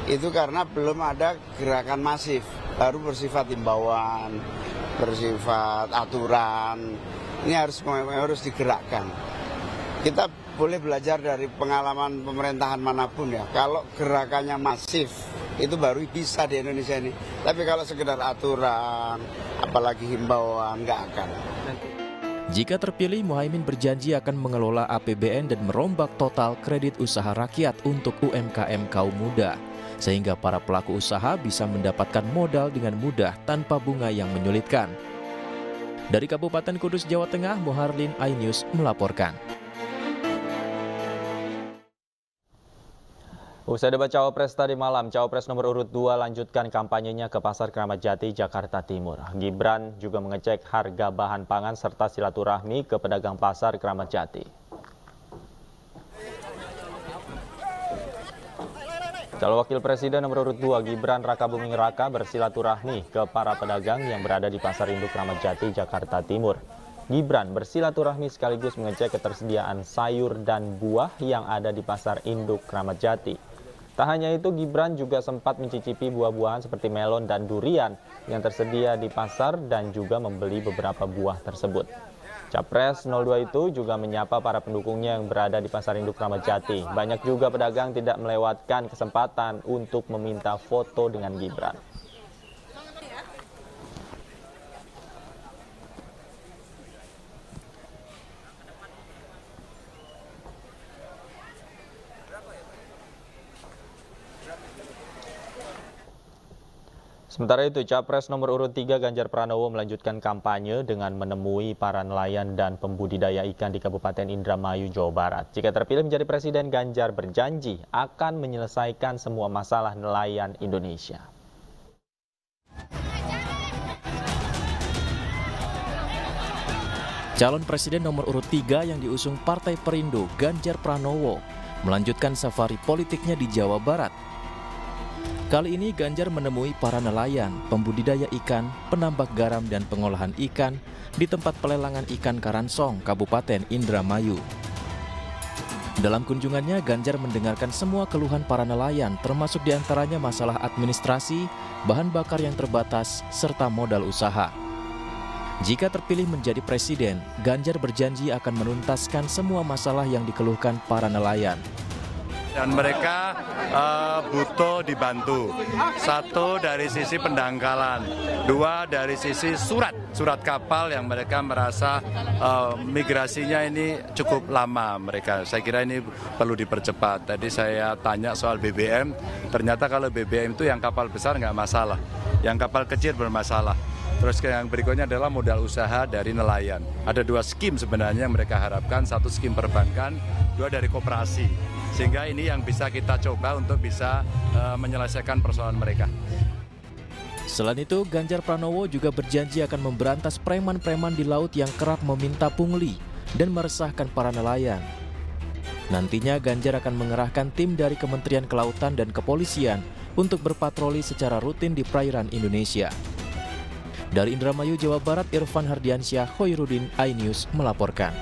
Itu karena belum ada gerakan masif, baru bersifat himbauan, bersifat aturan. Ini harus digerakkan. Kita boleh belajar dari pengalaman pemerintahan manapun ya. Kalau gerakannya masif, itu baru bisa di Indonesia ini. Tapi kalau sekedar aturan, apalagi himbauan, nggak akan. Jika terpilih, Muhaimin berjanji akan mengelola APBN dan merombak total kredit usaha rakyat untuk UMKM kaum muda, sehingga para pelaku usaha bisa mendapatkan modal dengan mudah tanpa bunga yang menyulitkan. Dari Kabupaten Kudus, Jawa Tengah, Muharlin, iNews melaporkan. Usai debat Cawapres tadi malam, Cawapres nomor urut 2 lanjutkan kampanyenya ke Pasar Kramat Jati, Jakarta Timur. Gibran juga mengecek harga bahan pangan serta silaturahmi ke pedagang Pasar Kramat Jati. Calon Wakil Presiden nomor urut 2 Gibran Rakabuming Raka bersilaturahmi ke para pedagang yang berada di Pasar Induk Kramat Jati, Jakarta Timur. Gibran bersilaturahmi sekaligus mengecek ketersediaan sayur dan buah yang ada di Pasar Induk Kramat Jati. Tak hanya itu, Gibran juga sempat mencicipi buah-buahan seperti melon dan durian yang tersedia di pasar dan juga membeli beberapa buah tersebut. Capres 02 itu juga menyapa para pendukungnya yang berada di Pasar Induk Kramat Jati. Banyak juga pedagang tidak melewatkan kesempatan untuk meminta foto dengan Gibran. Sementara itu, Capres nomor urut 3 Ganjar Pranowo melanjutkan kampanye dengan menemui para nelayan dan pembudidaya ikan di Kabupaten Indramayu, Jawa Barat. Jika terpilih menjadi presiden, Ganjar berjanji akan menyelesaikan semua masalah nelayan Indonesia. Calon presiden nomor urut 3 yang diusung Partai Perindo, Ganjar Pranowo, melanjutkan safari politiknya di Jawa Barat. Kali ini Ganjar menemui para nelayan, pembudidaya ikan, penambak garam dan pengolahan ikan di tempat pelelangan ikan Karansong, Kabupaten Indramayu. Dalam kunjungannya, Ganjar mendengarkan semua keluhan para nelayan, termasuk diantaranya masalah administrasi, bahan bakar yang terbatas, serta modal usaha. Jika terpilih menjadi presiden, Ganjar berjanji akan menuntaskan semua masalah yang dikeluhkan para nelayan. Dan mereka butuh dibantu. 1 dari sisi pendangkalan, 2 dari sisi surat kapal yang mereka merasa migrasinya ini cukup lama mereka. Saya kira ini perlu dipercepat. Tadi saya tanya soal BBM, ternyata kalau BBM itu yang kapal besar nggak masalah, yang kapal kecil bermasalah. Terus yang berikutnya adalah modal usaha dari nelayan. Ada 2 skim sebenarnya yang mereka harapkan, 1 skim perbankan, 2 dari koperasi. Sehingga ini yang bisa kita coba untuk bisa menyelesaikan persoalan mereka. Selain itu, Ganjar Pranowo juga berjanji akan memberantas preman-preman di laut yang kerap meminta pungli dan meresahkan para nelayan. Nantinya Ganjar akan mengerahkan tim dari Kementerian Kelautan dan Kepolisian untuk berpatroli secara rutin di perairan Indonesia. Dari Indramayu, Jawa Barat, Irfan Hardiansyah, Khoirudin, iNews melaporkan.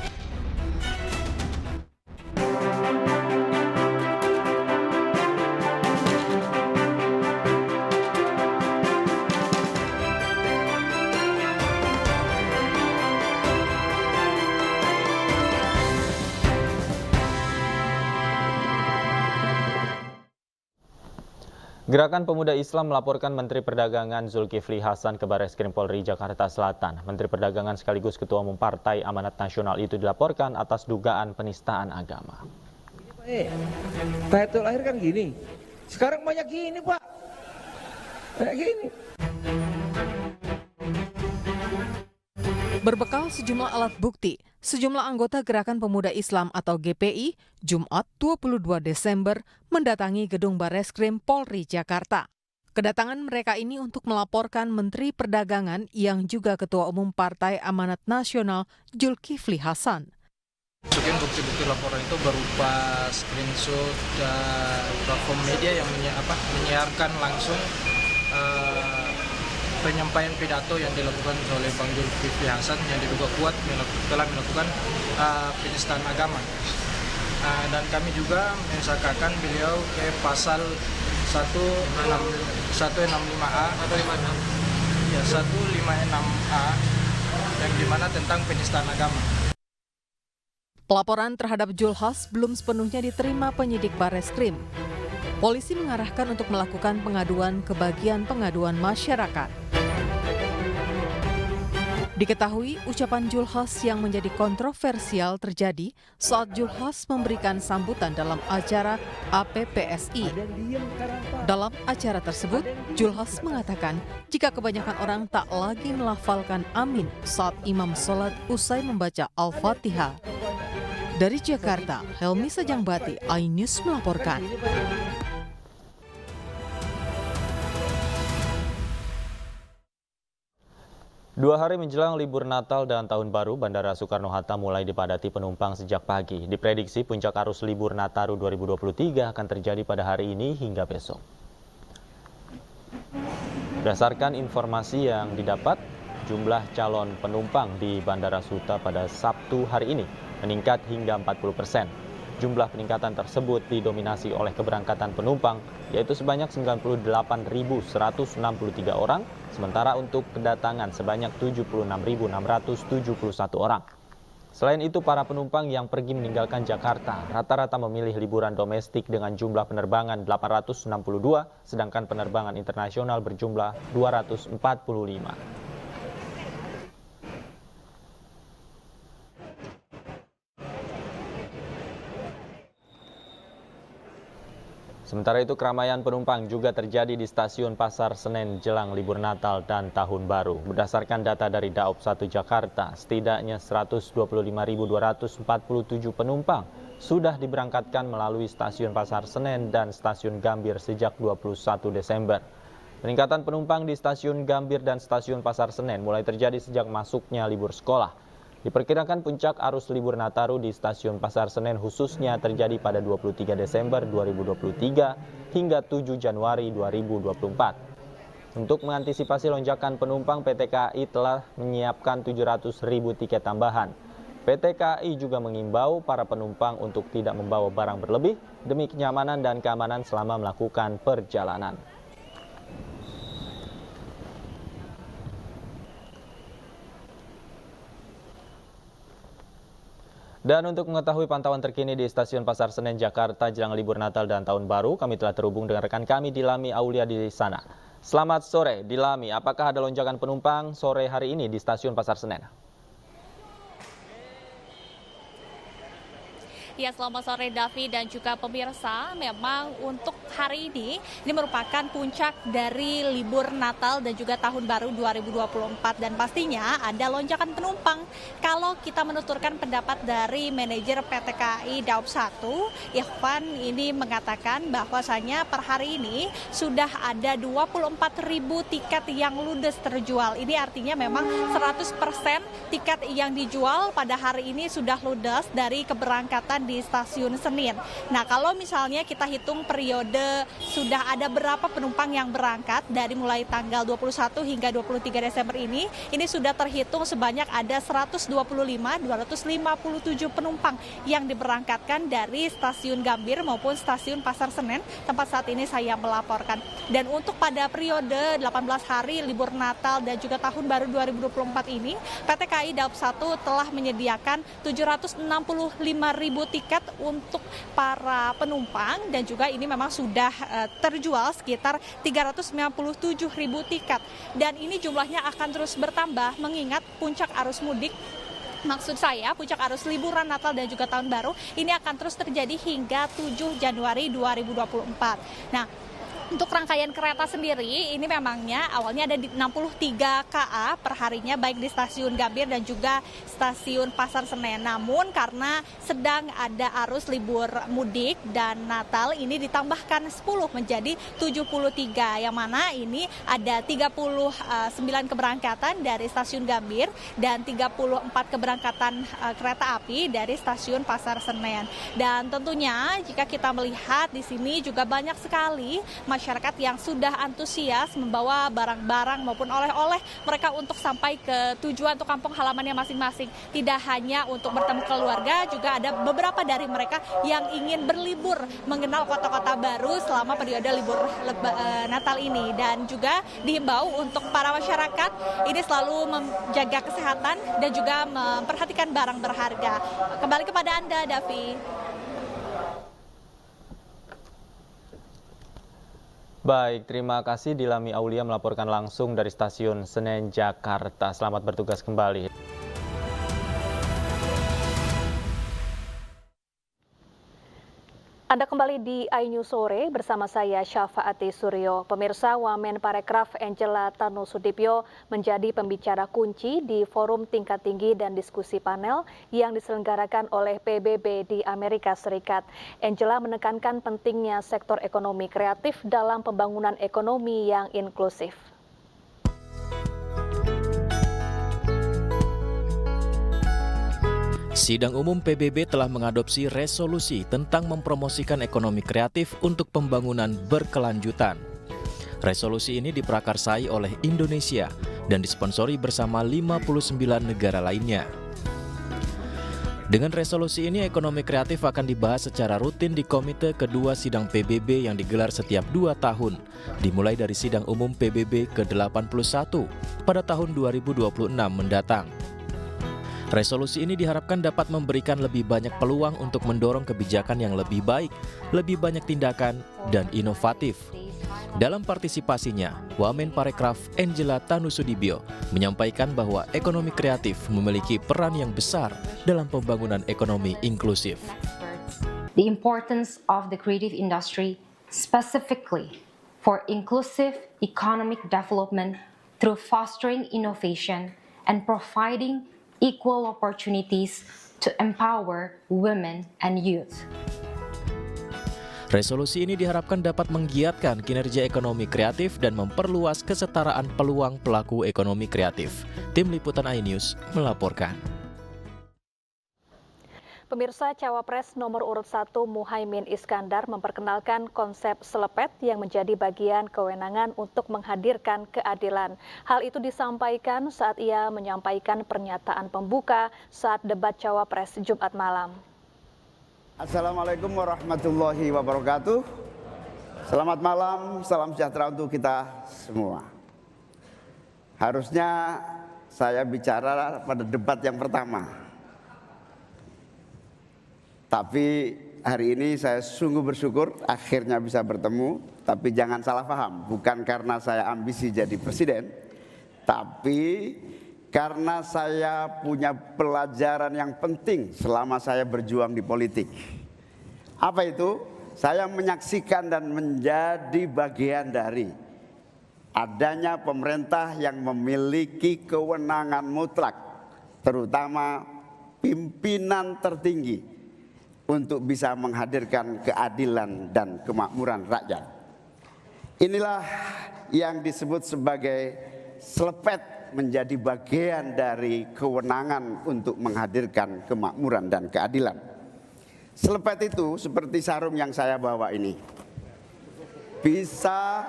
Gerakan Pemuda Islam melaporkan Menteri Perdagangan Zulkifli Hasan ke Barreskrim Polri Jakarta Selatan. Menteri Perdagangan sekaligus Ketua Umum Partai Amanat Nasional itu dilaporkan atas dugaan penistaan agama. Tahatul akhir kan gini, sekarang banyak gini Pak, kayak gini. Berbekal sejumlah alat bukti, sejumlah anggota Gerakan Pemuda Islam atau GPI, Jumat 22 Desember, mendatangi gedung Bareskrim Polri Jakarta. Kedatangan mereka ini untuk melaporkan Menteri Perdagangan yang juga Ketua Umum Partai Amanat Nasional Zulkifli Hasan. Bukti-bukti laporan itu berupa screenshot dan platform media yang menyiarkan langsung penyampaian pidato yang dilakukan oleh Bang Zulkifli Hasan yang diduga kuat telah melakukan penistaan agama. Dan kami juga mensakakan beliau ke pasal 165A atau 156A yang dimana tentang penistaan agama. Pelaporan terhadap Zulhas belum sepenuhnya diterima penyidik Bareskrim. Polisi mengarahkan untuk melakukan pengaduan ke bagian pengaduan masyarakat. Diketahui ucapan Zulhas yang menjadi kontroversial terjadi saat Zulhas memberikan sambutan dalam acara APPSI. Dalam acara tersebut, Zulhas mengatakan jika kebanyakan orang tak lagi melafalkan amin saat imam sholat usai membaca Al-Fatihah. Dari Jakarta, Helmi Sajangbati, iNews melaporkan. Dua hari menjelang libur Natal dan Tahun Baru, Bandara Soekarno-Hatta mulai dipadati penumpang sejak pagi. Diprediksi puncak arus libur Nataru 2023 akan terjadi pada hari ini hingga besok. Berdasarkan informasi yang didapat, jumlah calon penumpang di Bandara Suta pada Sabtu hari ini meningkat hingga 40%. Jumlah peningkatan tersebut didominasi oleh keberangkatan penumpang, yaitu sebanyak 98.163 orang, sementara untuk kedatangan sebanyak 76.671 orang. Selain itu, para penumpang yang pergi meninggalkan Jakarta rata-rata memilih liburan domestik dengan jumlah penerbangan 862, sedangkan penerbangan internasional berjumlah 245. Sementara itu, keramaian penumpang juga terjadi di stasiun Pasar Senen jelang libur Natal dan Tahun Baru. Berdasarkan data dari Daop 1 Jakarta, setidaknya 125.247 penumpang sudah diberangkatkan melalui stasiun Pasar Senen dan stasiun Gambir sejak 21 Desember. Peningkatan penumpang di stasiun Gambir dan stasiun Pasar Senen mulai terjadi sejak masuknya libur sekolah. Diperkirakan puncak arus libur Nataru di stasiun Pasar Senen khususnya terjadi pada 23 Desember 2023 hingga 7 Januari 2024. Untuk mengantisipasi lonjakan penumpang, PT KAI telah menyiapkan 700.000 tiket tambahan. PT KAI juga mengimbau para penumpang untuk tidak membawa barang berlebih demi kenyamanan dan keamanan selama melakukan perjalanan. Dan untuk mengetahui pantauan terkini di stasiun Pasar Senen Jakarta jelang libur Natal dan Tahun Baru, kami telah terhubung dengan rekan kami Dilami Aulia di sana. Selamat sore, Dilami. Apakah ada lonjakan penumpang sore hari ini di stasiun Pasar Senen? Ya, selamat sore Davi dan juga pemirsa. Memang untuk hari ini merupakan puncak dari libur Natal dan juga Tahun Baru 2024 dan pastinya ada lonjakan penumpang. Kalau kita menuturkan pendapat dari manajer PT KAI Daop 1, Ikhwan ini mengatakan bahwasanya per hari ini sudah ada 24.000 tiket yang ludes terjual. Ini artinya memang 100% tiket yang dijual pada hari ini sudah ludes dari keberangkatan di stasiun Senen. Nah, kalau misalnya kita hitung periode sudah ada berapa penumpang yang berangkat dari mulai tanggal 21 hingga 23 Desember ini sudah terhitung sebanyak ada 125.257 penumpang yang diberangkatkan dari stasiun Gambir maupun stasiun Pasar Senen tempat saat ini saya melaporkan. Dan untuk pada periode 18 hari libur Natal dan juga Tahun Baru 2024 ini, PT KAI Daop 1 telah menyediakan 765.000 tiket untuk para penumpang dan juga ini memang sudah terjual sekitar 397.000 tiket. Dan ini jumlahnya akan terus bertambah mengingat puncak arus mudik. Maksud saya, puncak arus liburan Natal dan juga Tahun Baru ini akan terus terjadi hingga 7 Januari 2024. Nah, Untuk rangkaian kereta sendiri, ini memangnya awalnya ada di 63 KA per harinya, baik di stasiun Gambir dan juga stasiun Pasar Senen. Namun karena sedang ada arus libur mudik dan Natal, ini ditambahkan 10 menjadi 73, yang mana ini ada 39 keberangkatan dari stasiun Gambir dan 34 keberangkatan kereta api dari stasiun Pasar Senen. Dan tentunya jika kita melihat di sini juga banyak sekali masyarakat yang sudah antusias membawa barang-barang maupun oleh-oleh mereka untuk sampai ke tujuan atau kampung halamannya masing-masing. Tidak hanya untuk bertemu keluarga, juga ada beberapa dari mereka yang ingin berlibur mengenal kota-kota baru selama periode libur Natal ini. Dan juga dihimbau untuk para masyarakat ini selalu menjaga kesehatan dan juga memperhatikan barang berharga. Kembali kepada Anda, Davi. Baik, terima kasih Dilami Aulia melaporkan langsung dari Stasiun Senen, Jakarta. Selamat bertugas kembali. Anda kembali di iNews Sore bersama saya Syafaati Suryo. Pemirsa, Wamen Parekraf Angela Tanusudibyo menjadi pembicara kunci di forum tingkat tinggi dan diskusi panel yang diselenggarakan oleh PBB di Amerika Serikat. Angela menekankan pentingnya sektor ekonomi kreatif dalam pembangunan ekonomi yang inklusif. Sidang Umum PBB telah mengadopsi resolusi tentang mempromosikan ekonomi kreatif untuk pembangunan berkelanjutan. Resolusi ini diprakarsai oleh Indonesia dan disponsori bersama 59 negara lainnya. Dengan resolusi ini, ekonomi kreatif akan dibahas secara rutin di Komite Kedua Sidang PBB yang digelar setiap 2 tahun, dimulai dari Sidang Umum PBB ke-81 pada tahun 2026 mendatang. Resolusi ini diharapkan dapat memberikan lebih banyak peluang untuk mendorong kebijakan yang lebih baik, lebih banyak tindakan, dan inovatif. Dalam partisipasinya, Wamen Parekraf Angela Tanusudibyo menyampaikan bahwa ekonomi kreatif memiliki peran yang besar dalam pembangunan ekonomi inklusif. The importance of the creative industry specifically for inclusive economic development through fostering innovation and providing equal opportunities to empower women and youth. Resolusi ini diharapkan dapat menggiatkan kinerja ekonomi kreatif dan memperluas kesetaraan peluang pelaku ekonomi kreatif. Tim Liputan iNews melaporkan. Pemirsa, Cawapres nomor urut 1 Muhaimin Iskandar memperkenalkan konsep selepet yang menjadi bagian kewenangan untuk menghadirkan keadilan. Hal itu disampaikan saat ia menyampaikan pernyataan pembuka saat debat Cawapres Jumat malam. Assalamualaikum warahmatullahi wabarakatuh. Selamat malam, salam sejahtera untuk kita semua. Harusnya saya bicara pada debat yang pertama. Tapi hari ini saya sungguh bersyukur akhirnya bisa bertemu. Tapi jangan salah paham, bukan karena saya ambisi jadi presiden, tapi karena saya punya pelajaran yang penting selama saya berjuang di politik. Apa itu? Saya menyaksikan dan menjadi bagian dari adanya pemerintah yang memiliki kewenangan mutlak, terutama pimpinan tertinggi, untuk bisa menghadirkan keadilan dan kemakmuran rakyat. Inilah yang disebut sebagai selepet menjadi bagian dari kewenangan untuk menghadirkan kemakmuran dan keadilan. Selepet itu seperti sarung yang saya bawa ini. Bisa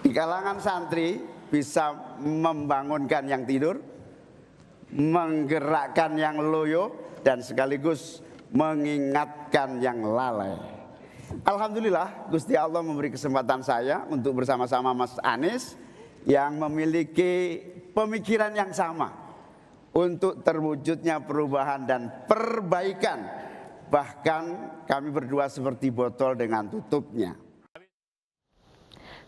di kalangan santri, bisa membangunkan yang tidur, menggerakkan yang loyo, dan sekaligus mengingatkan yang lalai. Alhamdulillah, Gusti Allah memberi kesempatan saya untuk bersama-sama Mas Anies yang memiliki pemikiran yang sama untuk terwujudnya perubahan dan perbaikan. Bahkan kami berdua seperti botol dengan tutupnya.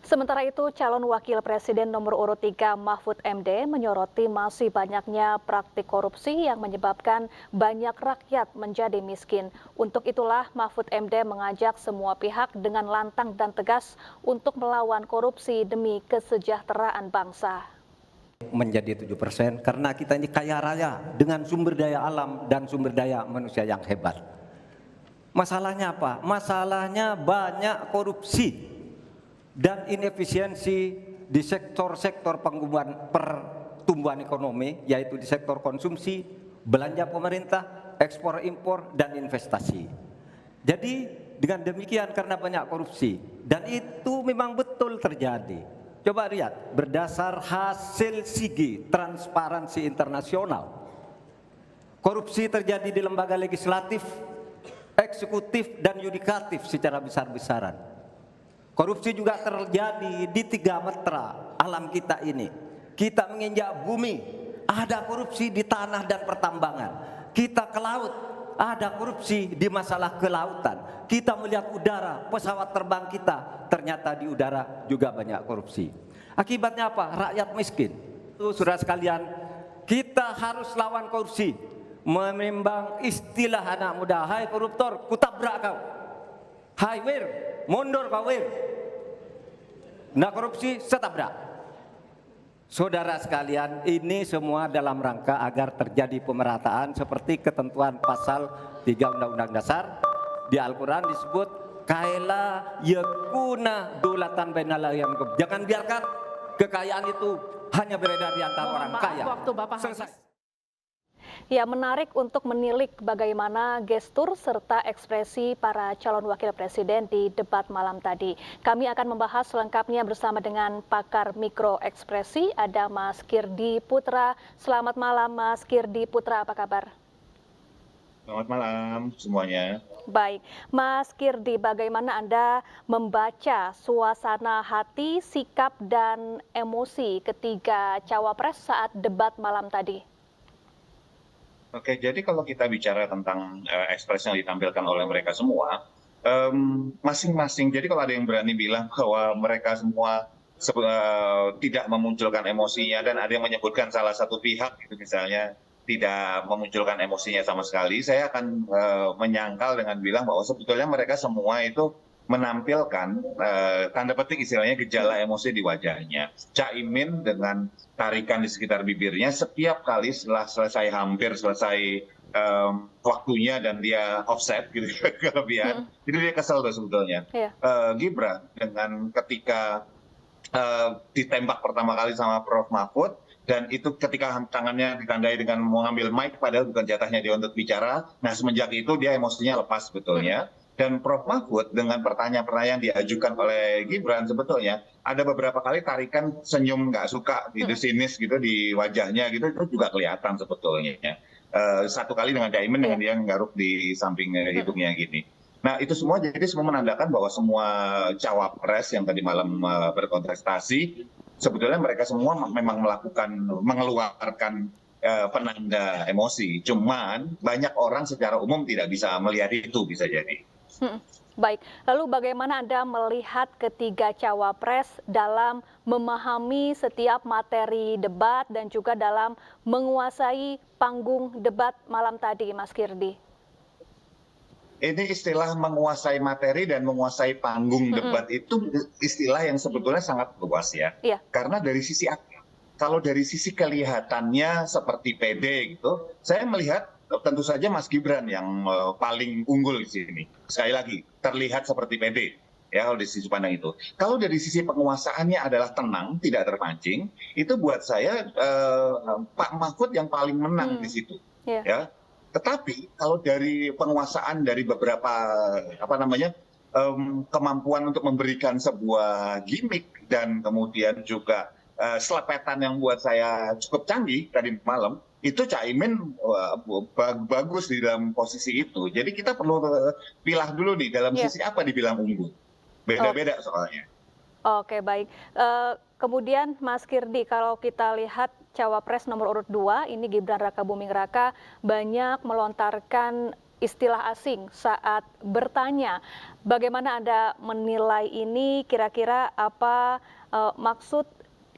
Sementara itu, calon wakil presiden nomor urut 3 Mahfud MD menyoroti masih banyaknya praktik korupsi yang menyebabkan banyak rakyat menjadi miskin. Untuk itulah Mahfud MD mengajak semua pihak dengan lantang dan tegas untuk melawan korupsi demi kesejahteraan bangsa. Menjadi 7% karena kita ini kaya raya dengan sumber daya alam dan sumber daya manusia yang hebat. Masalahnya apa? Masalahnya banyak korupsi dan inefisiensi di sektor-sektor pertumbuhan ekonomi, yaitu di sektor konsumsi, belanja pemerintah, ekspor impor, dan investasi. Jadi dengan demikian karena banyak korupsi, dan itu memang betul terjadi. Coba lihat, berdasar hasil SIGI, Transparansi Internasional, korupsi terjadi di lembaga legislatif, eksekutif, dan yudikatif secara besar-besaran. Korupsi juga terjadi di 3 metra alam kita ini. Kita menginjak bumi, ada korupsi di tanah dan pertambangan. Kita ke laut, ada korupsi di masalah kelautan. Kita melihat udara, pesawat terbang kita, ternyata di udara juga banyak korupsi. Akibatnya apa? Rakyat miskin. Saudara sekalian, kita harus lawan korupsi. Menimbang istilah anak muda, hai koruptor, kutabrak kau. Hai wir, mundur kau wir. Nah korupsi, setabrak. Saudara sekalian, ini semua dalam rangka agar terjadi pemerataan seperti ketentuan pasal 3 Undang-Undang Dasar. Di Al-Quran disebut kaila yakuna dolatan bainalayam. Jangan biarkan kekayaan itu hanya beredar di antara orang kaya. Waktu Bapak selesai. Ya, menarik untuk menilik bagaimana gestur serta ekspresi para calon wakil presiden di debat malam tadi. Kami akan membahas selengkapnya bersama dengan pakar mikroekspresi, ada Mas Kirdi Putra. Selamat malam Mas Kirdi Putra, apa kabar? Selamat malam semuanya. Baik, Mas Kirdi, bagaimana Anda membaca suasana hati, sikap, dan emosi ketiga cawapres saat debat malam tadi? Oke, jadi kalau kita bicara tentang ekspresi yang ditampilkan oleh mereka semua, masing-masing, jadi kalau ada yang berani bilang bahwa mereka semua tidak memunculkan emosinya, dan ada yang menyebutkan salah satu pihak, gitu misalnya, tidak memunculkan emosinya sama sekali, saya akan menyangkal dengan bilang bahwa sebetulnya mereka semua itu menampilkan tanda petik istilahnya gejala emosi di wajahnya. Caimin dengan tarikan di sekitar bibirnya setiap kali setelah hampir selesai waktunya dan dia offset gitu kelebihan, jadi dia kesel tuh sebetulnya. Gibran dengan ketika ditembak pertama kali sama Prof Mahfud, dan itu ketika tangannya ditandai dengan mengambil mic padahal bukan jatahnya dia untuk bicara. Nah semenjak itu dia emosinya lepas sebetulnya. Dan Prof Mahfud dengan pertanyaan-pertanyaan diajukan oleh Gibran sebetulnya ada beberapa kali tarikan senyum nggak suka gitu, sinis gitu di wajahnya gitu, itu juga kelihatan sebetulnya. Satu kali dengan Caimin dengan dia nggaruk di samping hidungnya gini. Nah itu semua jadi semua menandakan bahwa semua cawapres yang tadi malam berkontestasi sebetulnya mereka semua memang mengeluarkan penanda emosi. Cuman banyak orang secara umum tidak bisa melihat itu, bisa jadi. Baik, lalu bagaimana Anda melihat ketiga cawapres dalam memahami setiap materi debat dan juga dalam menguasai panggung debat malam tadi, Mas Kirdi? Ini istilah menguasai materi dan menguasai panggung debat itu istilah yang sebetulnya sangat luas ya. Karena dari sisi kalau dari sisi kelihatannya seperti pede gitu, saya melihat tentu saja Mas Gibran yang paling unggul di sini. Sekali lagi, terlihat seperti pede ya kalau dari sisi pandang itu. Kalau dari sisi penguasaannya adalah tenang, tidak terpancing, itu buat saya Pak Mahfud yang paling menang di situ. Ya. Tetapi kalau dari penguasaan dari beberapa kemampuan untuk memberikan sebuah gimmick dan kemudian juga selepetan yang buat saya cukup canggih tadi malam, itu Caimin bagus di dalam posisi itu. Jadi kita perlu pilah dulu nih dalam sisi apa dibilang unggul. Beda-beda soalnya. Oke, baik. Kemudian Mas Kirdi, kalau kita lihat cawapres nomor urut 2, ini Gibran Rakabuming Raka banyak melontarkan istilah asing saat bertanya. Bagaimana Anda menilai ini? Kira-kira apa maksud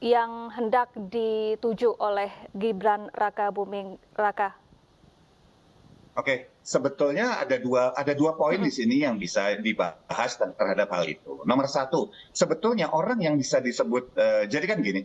yang hendak dituju oleh Gibran Rakabuming Raka? Oke, sebetulnya ada dua poin di sini yang bisa dibahas terhadap hal itu. Nomor satu, sebetulnya orang yang bisa disebut, jadi kan gini,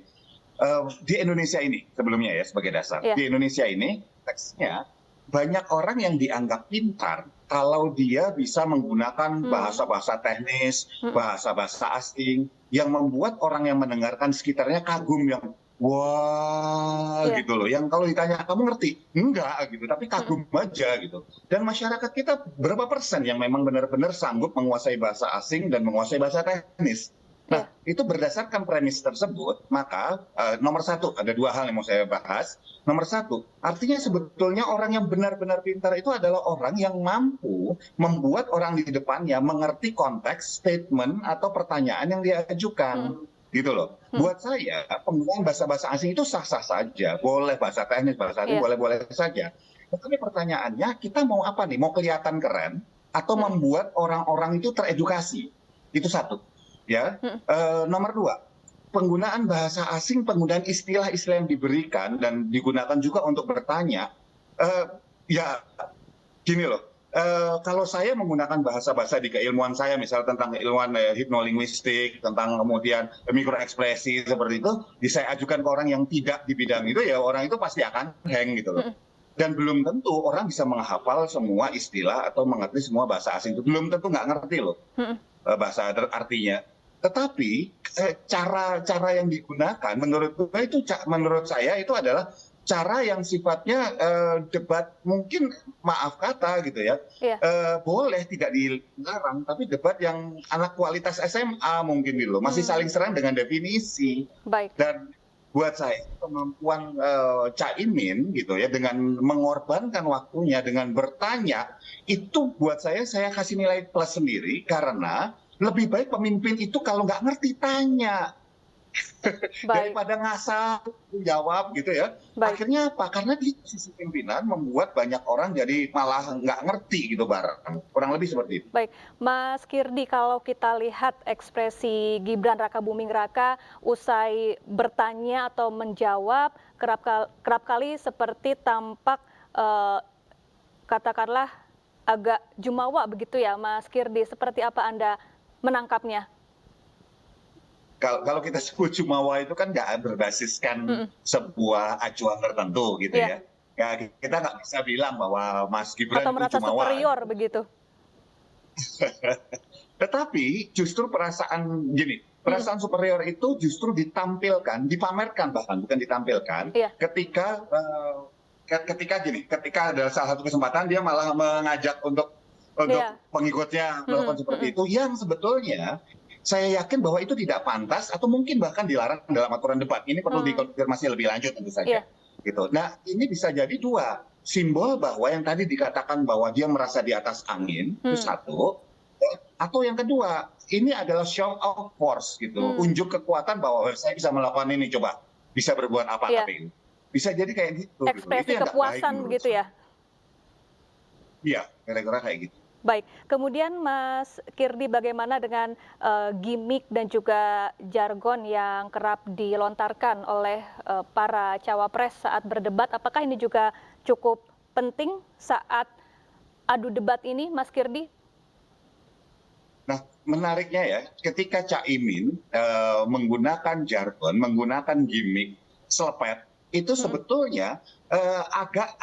di Indonesia ini sebelumnya ya sebagai dasar, di Indonesia ini teksnya banyak orang yang dianggap pintar kalau dia bisa menggunakan bahasa-bahasa teknis, bahasa-bahasa asing, yang membuat orang yang mendengarkan sekitarnya kagum, yang wah gitu loh. Yang kalau ditanya kamu ngerti? Enggak gitu, tapi kagum aja gitu. Dan masyarakat kita berapa persen yang memang benar-benar sanggup menguasai bahasa asing dan menguasai bahasa teknis? Nah, itu berdasarkan premis tersebut, maka nomor satu, ada dua hal yang mau saya bahas. Nomor satu, artinya sebetulnya orang yang benar-benar pintar itu adalah orang yang mampu membuat orang di depannya mengerti konteks, statement, atau pertanyaan yang dia ajukan. Gitu loh. Buat saya, penggunaan bahasa-bahasa asing itu sah-sah saja. Boleh bahasa teknis, bahasa asing, boleh-boleh saja. Tetapi pertanyaannya, kita mau apa nih? Mau kelihatan keren atau membuat orang-orang itu teredukasi? Itu satu. Ya, nomor dua, penggunaan bahasa asing, penggunaan istilah-istilah yang diberikan dan digunakan juga untuk bertanya, ya gini loh, kalau saya menggunakan bahasa-bahasa di keilmuan saya, misalnya tentang ilmuwan hipnolinguistik, tentang kemudian mikroekspresi seperti itu, saya ajukan ke orang yang tidak di bidang itu, ya orang itu pasti akan hang gitu loh. Dan belum tentu orang bisa menghafal semua istilah atau mengerti semua bahasa asing itu, belum tentu nggak ngerti loh bahasa artinya. Tetapi cara yang digunakan menurut saya itu adalah cara yang sifatnya debat, mungkin maaf kata gitu ya, boleh tidak dilarang, tapi debat yang anak kualitas SMA mungkin gitu loh, masih saling serang dengan definisi. Dan buat saya kemampuan Caimin gitu ya, dengan mengorbankan waktunya dengan bertanya, itu buat saya kasih nilai plus sendiri, karena lebih baik pemimpin itu kalau nggak ngerti tanya daripada ngasal jawab gitu ya. Akhirnya apa? Karena di sisi pimpinan membuat banyak orang jadi malah nggak ngerti gitu bareng. Kurang lebih seperti itu. Baik, Mas Kirdi, kalau kita lihat ekspresi Gibran Rakabuming Raka usai bertanya atau menjawab, kerap kali seperti tampak katakanlah agak jumawa begitu ya, Mas Kirdi. Seperti apa Anda menangkapnya? Kalau kita sebut jumawa itu kan nggak berbasiskan sebuah acuan tertentu gitu ya. Ya kita nggak bisa bilang bahwa Mas Gibran atau merasa jumawa superior begitu. Tetapi justru perasaan gini, perasaan superior itu justru ditampilkan, dipamerkan bahkan bukan ditampilkan, ketika ada salah satu kesempatan dia malah mengajak untuk pengikutnya melakukan seperti itu, yang sebetulnya saya yakin bahwa itu tidak pantas atau mungkin bahkan dilarang dalam aturan debat. Ini perlu dikonfirmasi lebih lanjut tentu saja. Gitu. Nah, ini bisa jadi dua, simbol bahwa yang tadi dikatakan bahwa dia merasa di atas angin, itu satu, atau yang kedua, ini adalah show of force gitu, unjuk kekuatan bahwa saya bisa melakukan ini, coba bisa berbuat apa KPU. Bisa jadi kayak gitu. Ekspresi itu kepuasan begitu ya? Iya, kira-kira kayak gitu. Baik, kemudian Mas Kirdi, bagaimana dengan gimmick dan juga jargon yang kerap dilontarkan oleh para cawapres saat berdebat? Apakah ini juga cukup penting saat adu debat ini, Mas Kirdi? Nah, menariknya ya, ketika Caimin menggunakan jargon, menggunakan gimmick, selepet, itu sebetulnya agak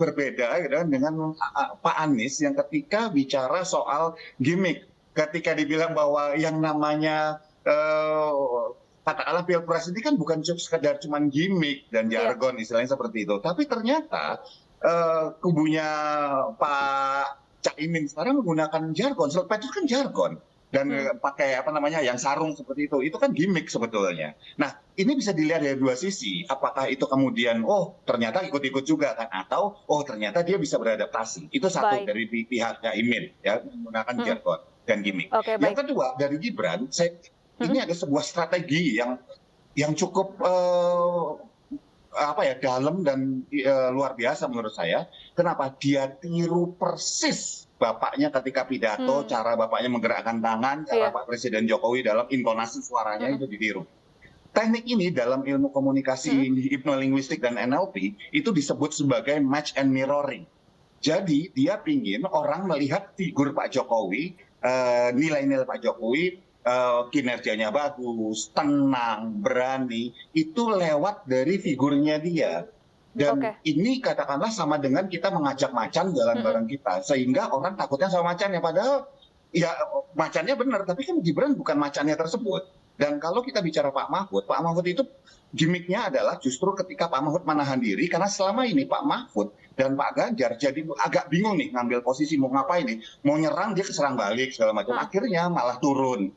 berbeda gitu, dengan Pak Anies yang ketika bicara soal gimmick, ketika dibilang bahwa yang namanya katakanlah pilpres ini kan bukan sekedar cuman gimmick dan jargon, istilahnya seperti itu, tapi ternyata kubunya Pak Caimin sekarang menggunakan jargon, selepet itu kan jargon. Dan pakai apa namanya yang sarung seperti itu kan gimmick sebetulnya. Nah, ini bisa dilihat dari dua sisi. Apakah itu kemudian ternyata ikut-ikut juga kan, atau ternyata dia bisa beradaptasi. Itu satu dari pihak Caimin ya, menggunakan jargon dan gimmick. Yang kedua dari Gibran, ini ada sebuah strategi yang cukup dalam dan luar biasa menurut saya. Kenapa? Dia tiru persis bapaknya ketika pidato, cara bapaknya menggerakkan tangan, cara Pak Presiden Jokowi dalam intonasi suaranya itu ditiru. Teknik ini dalam ilmu komunikasi hipnolinguistik dan NLP itu disebut sebagai match and mirroring. Jadi dia pingin orang melihat figur Pak Jokowi, nilai-nilai Pak Jokowi, kinerjanya bagus, tenang, berani, itu lewat dari figurnya dia. Dan ini katakanlah sama dengan kita mengajak macan jalan bareng kita, sehingga orang takutnya sama macannya, padahal ya macannya benar, tapi kan Gibran bukan macannya tersebut. Dan kalau kita bicara Pak Mahfud itu gimmicknya adalah justru ketika Pak Mahfud menahan diri, karena selama ini Pak Mahfud dan Pak Ganjar jadi agak bingung nih ngambil posisi mau ngapain nih, mau nyerang dia keserang balik segala macam, akhirnya malah turun,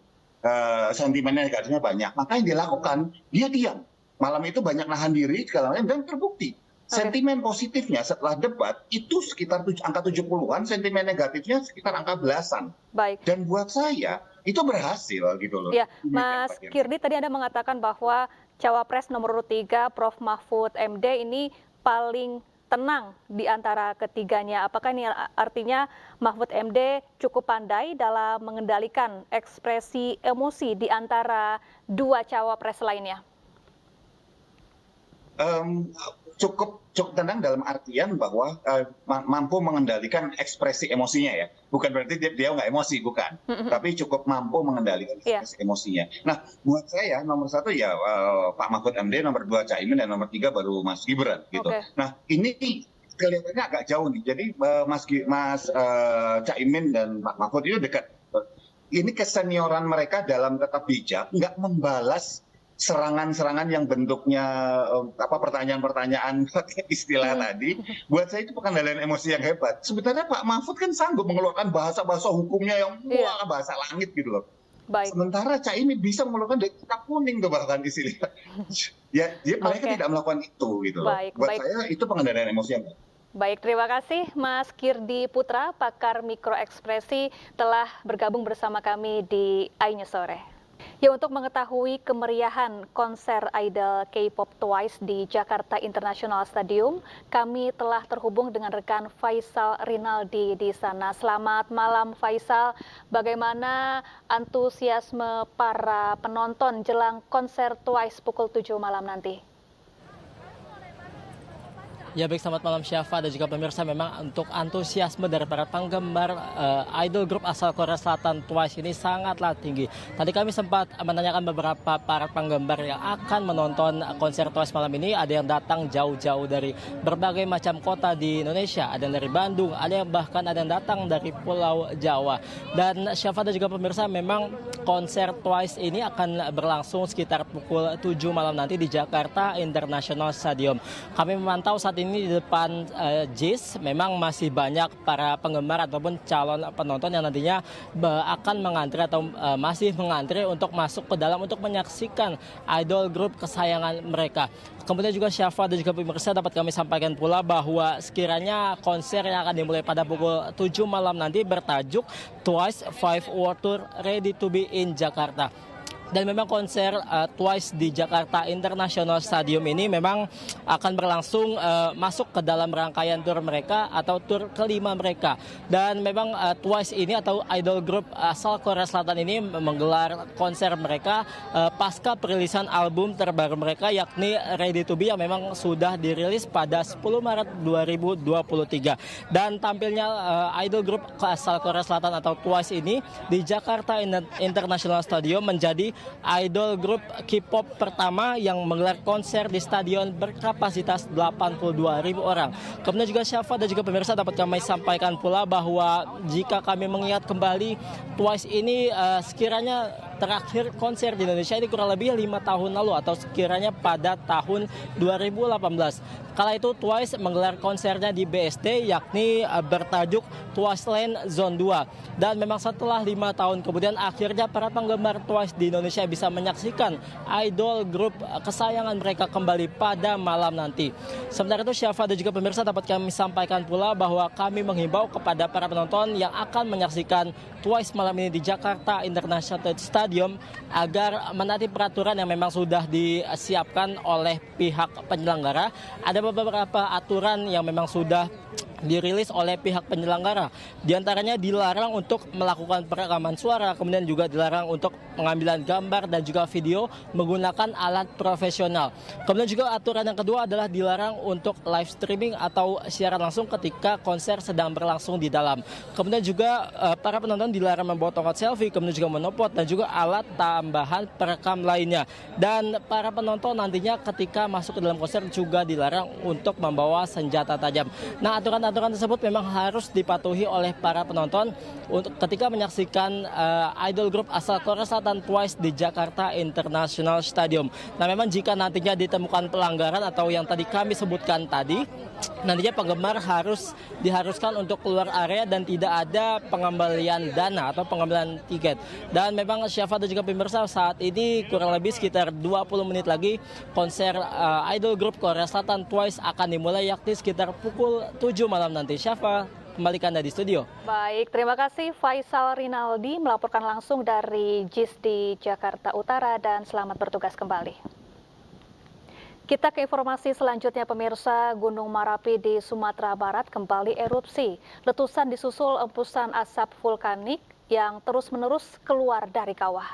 sentimennya negatifnya banyak. Maka yang dilakukan, dia diam. Malam itu banyak nahan diri segala macam dan terbukti. Sentimen positifnya setelah debat itu sekitar angka 70-an, sentimen negatifnya sekitar angka belasan. Baik. Dan buat saya itu berhasil gitu loh. Ya, Mas Kirdi tadi Anda mengatakan bahwa Cawapres nomor urut 3 Prof Mahfud MD ini paling tenang di antara ketiganya. Apakah ini artinya Mahfud MD cukup pandai dalam mengendalikan ekspresi emosi di antara dua cawapres lainnya? Cukup tenang dalam artian bahwa mampu mengendalikan ekspresi emosinya ya. Bukan berarti dia nggak emosi, bukan. Tapi cukup mampu mengendalikan ekspresi emosinya. Nah, buat saya nomor 1 ya Pak Mahfud MD, nomor 2 Caimin, dan nomor 3 baru Mas Gibran gitu. Nah, ini kelihatannya agak jauh nih. Jadi Mas Caimin dan Pak Mahfud itu dekat. Ini kesenioran mereka dalam tetap bijak, nggak membalas serangan-serangan yang bentuknya pertanyaan-pertanyaan istilah tadi. Buat saya itu pengendalian emosi yang hebat. Sebenarnya Pak Mahfud kan sanggup mengeluarkan bahasa-bahasa hukumnya yang bahasa langit gitu loh. Baik. Sementara Caimin bisa mengeluarkan dari kitab kuning tuh bahkan istilah. Ya, mereka tidak melakukan itu gitu loh. Buat saya itu pengendalian emosi yang hebat. Baik, terima kasih Mas Kirdi Putra, pakar mikroekspresi, telah bergabung bersama kami di iNews Sore. Ya, untuk mengetahui kemeriahan konser idol K-pop Twice di Jakarta International Stadium, kami telah terhubung dengan rekan Faisal Rinaldi di sana. Selamat malam Faisal, bagaimana antusiasme para penonton jelang konser Twice pukul 7 malam nanti? Ya baik, selamat malam Syafa dan juga pemirsa. Memang untuk antusiasme dari para penggemar idol grup asal Korea Selatan Twice ini sangatlah tinggi. Tadi kami sempat menanyakan beberapa para penggemar yang akan menonton konser Twice malam ini. Ada yang datang jauh-jauh dari berbagai macam kota di Indonesia. Ada yang dari Bandung, ada yang bahkan ada yang datang dari Pulau Jawa. Dan Syafa dan juga pemirsa, memang konser Twice ini akan berlangsung sekitar pukul 7 malam nanti di Jakarta International Stadium. Kami memantau saat ini di depan JIS memang masih banyak para penggemar ataupun calon penonton yang nantinya akan mengantri atau masih mengantri untuk masuk ke dalam untuk menyaksikan idol grup kesayangan mereka. Kemudian juga Syafa dan juga pemirsa, dapat kami sampaikan pula bahwa sekiranya konser yang akan dimulai pada pukul 7 malam nanti bertajuk Twice 5 World Tour Ready to be in Jakarta. Dan memang konser Twice di Jakarta International Stadium ini memang akan berlangsung masuk ke dalam rangkaian tur mereka atau tur kelima mereka. Dan memang Twice ini atau idol group asal Korea Selatan ini menggelar konser mereka pasca perilisan album terbaru mereka yakni Ready to Be yang memang sudah dirilis pada 10 Maret 2023. Dan tampilnya idol group asal Korea Selatan atau Twice ini di Jakarta International Stadium menjadi idol grup K-pop pertama yang menggelar konser di stadion berkapasitas 82.000 orang. Kemudian juga Syafa dan juga pemirsa, dapat kami sampaikan pula bahwa jika kami mengingat kembali Twice ini sekiranya terakhir konser di Indonesia ini kurang lebih 5 tahun lalu atau sekiranya pada tahun 2018. Kala itu Twice menggelar konsernya di BSD yakni bertajuk Twice Land Zone 2. Dan memang setelah 5 tahun kemudian akhirnya para penggemar Twice di Indonesia bisa menyaksikan idol grup kesayangan mereka kembali pada malam nanti. Sementara itu Syafa dan juga pemirsa, dapat kami sampaikan pula bahwa kami menghimbau kepada para penonton yang akan menyaksikan Twice malam ini di Jakarta International Stadium stadium agar menaati peraturan yang memang sudah disiapkan oleh pihak penyelenggara. Ada beberapa aturan yang memang sudah dirilis oleh pihak penyelenggara. Di antaranya dilarang untuk melakukan perekaman suara, kemudian juga dilarang untuk pengambilan gambar dan juga video menggunakan alat profesional. Kemudian juga aturan yang kedua adalah dilarang untuk live streaming atau siaran langsung ketika konser sedang berlangsung di dalam. Kemudian juga para penonton dilarang membawa tongkat selfie, kemudian juga monopod dan juga alat tambahan perekam lainnya. Dan para penonton nantinya ketika masuk ke dalam konser juga dilarang untuk membawa senjata tajam. Nah, aturan tersebut memang harus dipatuhi oleh para penonton untuk ketika menyaksikan idol group asal Korea Selatan Twice di Jakarta International Stadium. Nah, memang jika nantinya ditemukan pelanggaran atau yang tadi kami sebutkan tadi, nantinya penggemar diharuskan untuk keluar area dan tidak ada pengembalian dana atau pengembalian tiket. Dan memang Syafa dan juga pemirsa, saat ini kurang lebih sekitar 20 menit lagi konser idol group Korea Selatan Twice akan dimulai, yakni sekitar pukul 7 malam nanti. Syafa, kembali ke Anda di studio. Baik, terima kasih Faisal Rinaldi melaporkan langsung dari JIS di Jakarta Utara dan selamat bertugas kembali. Kita ke informasi selanjutnya pemirsa, Gunung Marapi di Sumatera Barat kembali erupsi. Letusan disusul embusan asap vulkanik yang terus-menerus keluar dari kawah.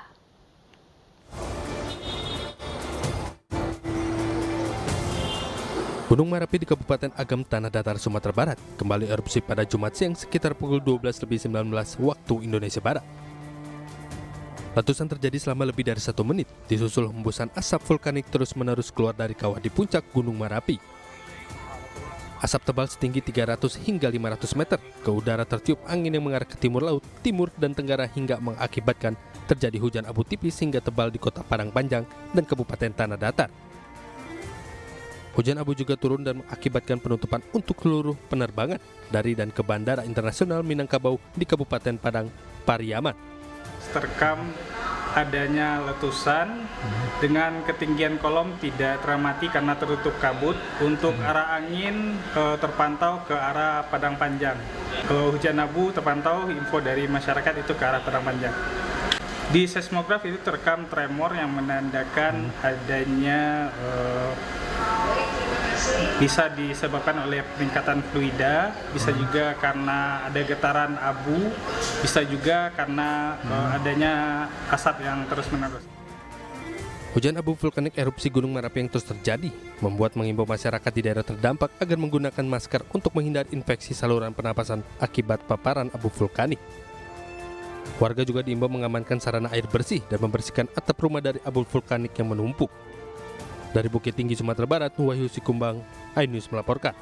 Gunung Marapi di Kabupaten Agam, Tanah Datar, Sumatera Barat kembali erupsi pada Jumat siang sekitar pukul 12.19 waktu Indonesia Barat. Letusan terjadi selama lebih dari 1 menit, disusul hembusan asap vulkanik terus-menerus keluar dari kawah di puncak Gunung Marapi. Asap tebal setinggi 300 hingga 500 meter, ke udara tertiup angin yang mengarah ke timur laut, timur, dan tenggara hingga mengakibatkan terjadi hujan abu tipis hingga tebal di kota Padang Panjang dan Kabupaten Tanah Datar. Hujan abu juga turun dan mengakibatkan penutupan untuk seluruh penerbangan dari dan ke Bandara Internasional Minangkabau di Kabupaten Padang Pariaman. Terekam adanya letusan dengan ketinggian kolom tidak teramati karena tertutup kabut. Untuk arah angin terpantau ke arah Padang Panjang. Kalau hujan abu terpantau info dari masyarakat itu ke arah Padang Panjang. Di seismograf itu terekam tremor yang menandakan adanya bisa disebabkan oleh peningkatan fluida, bisa juga karena ada getaran abu, bisa juga karena adanya asap yang terus-menerus. Hujan abu vulkanik erupsi Gunung Marapi yang terus terjadi membuat mengimbau masyarakat di daerah terdampak agar menggunakan masker untuk menghindari infeksi saluran pernapasan akibat paparan abu vulkanik. Warga juga diimbau mengamankan sarana air bersih dan membersihkan atap rumah dari abu vulkanik yang menumpuk. Dari Bukit Tinggi, Sumatera Barat, Wahyu Sikumbang, iNews melaporkan.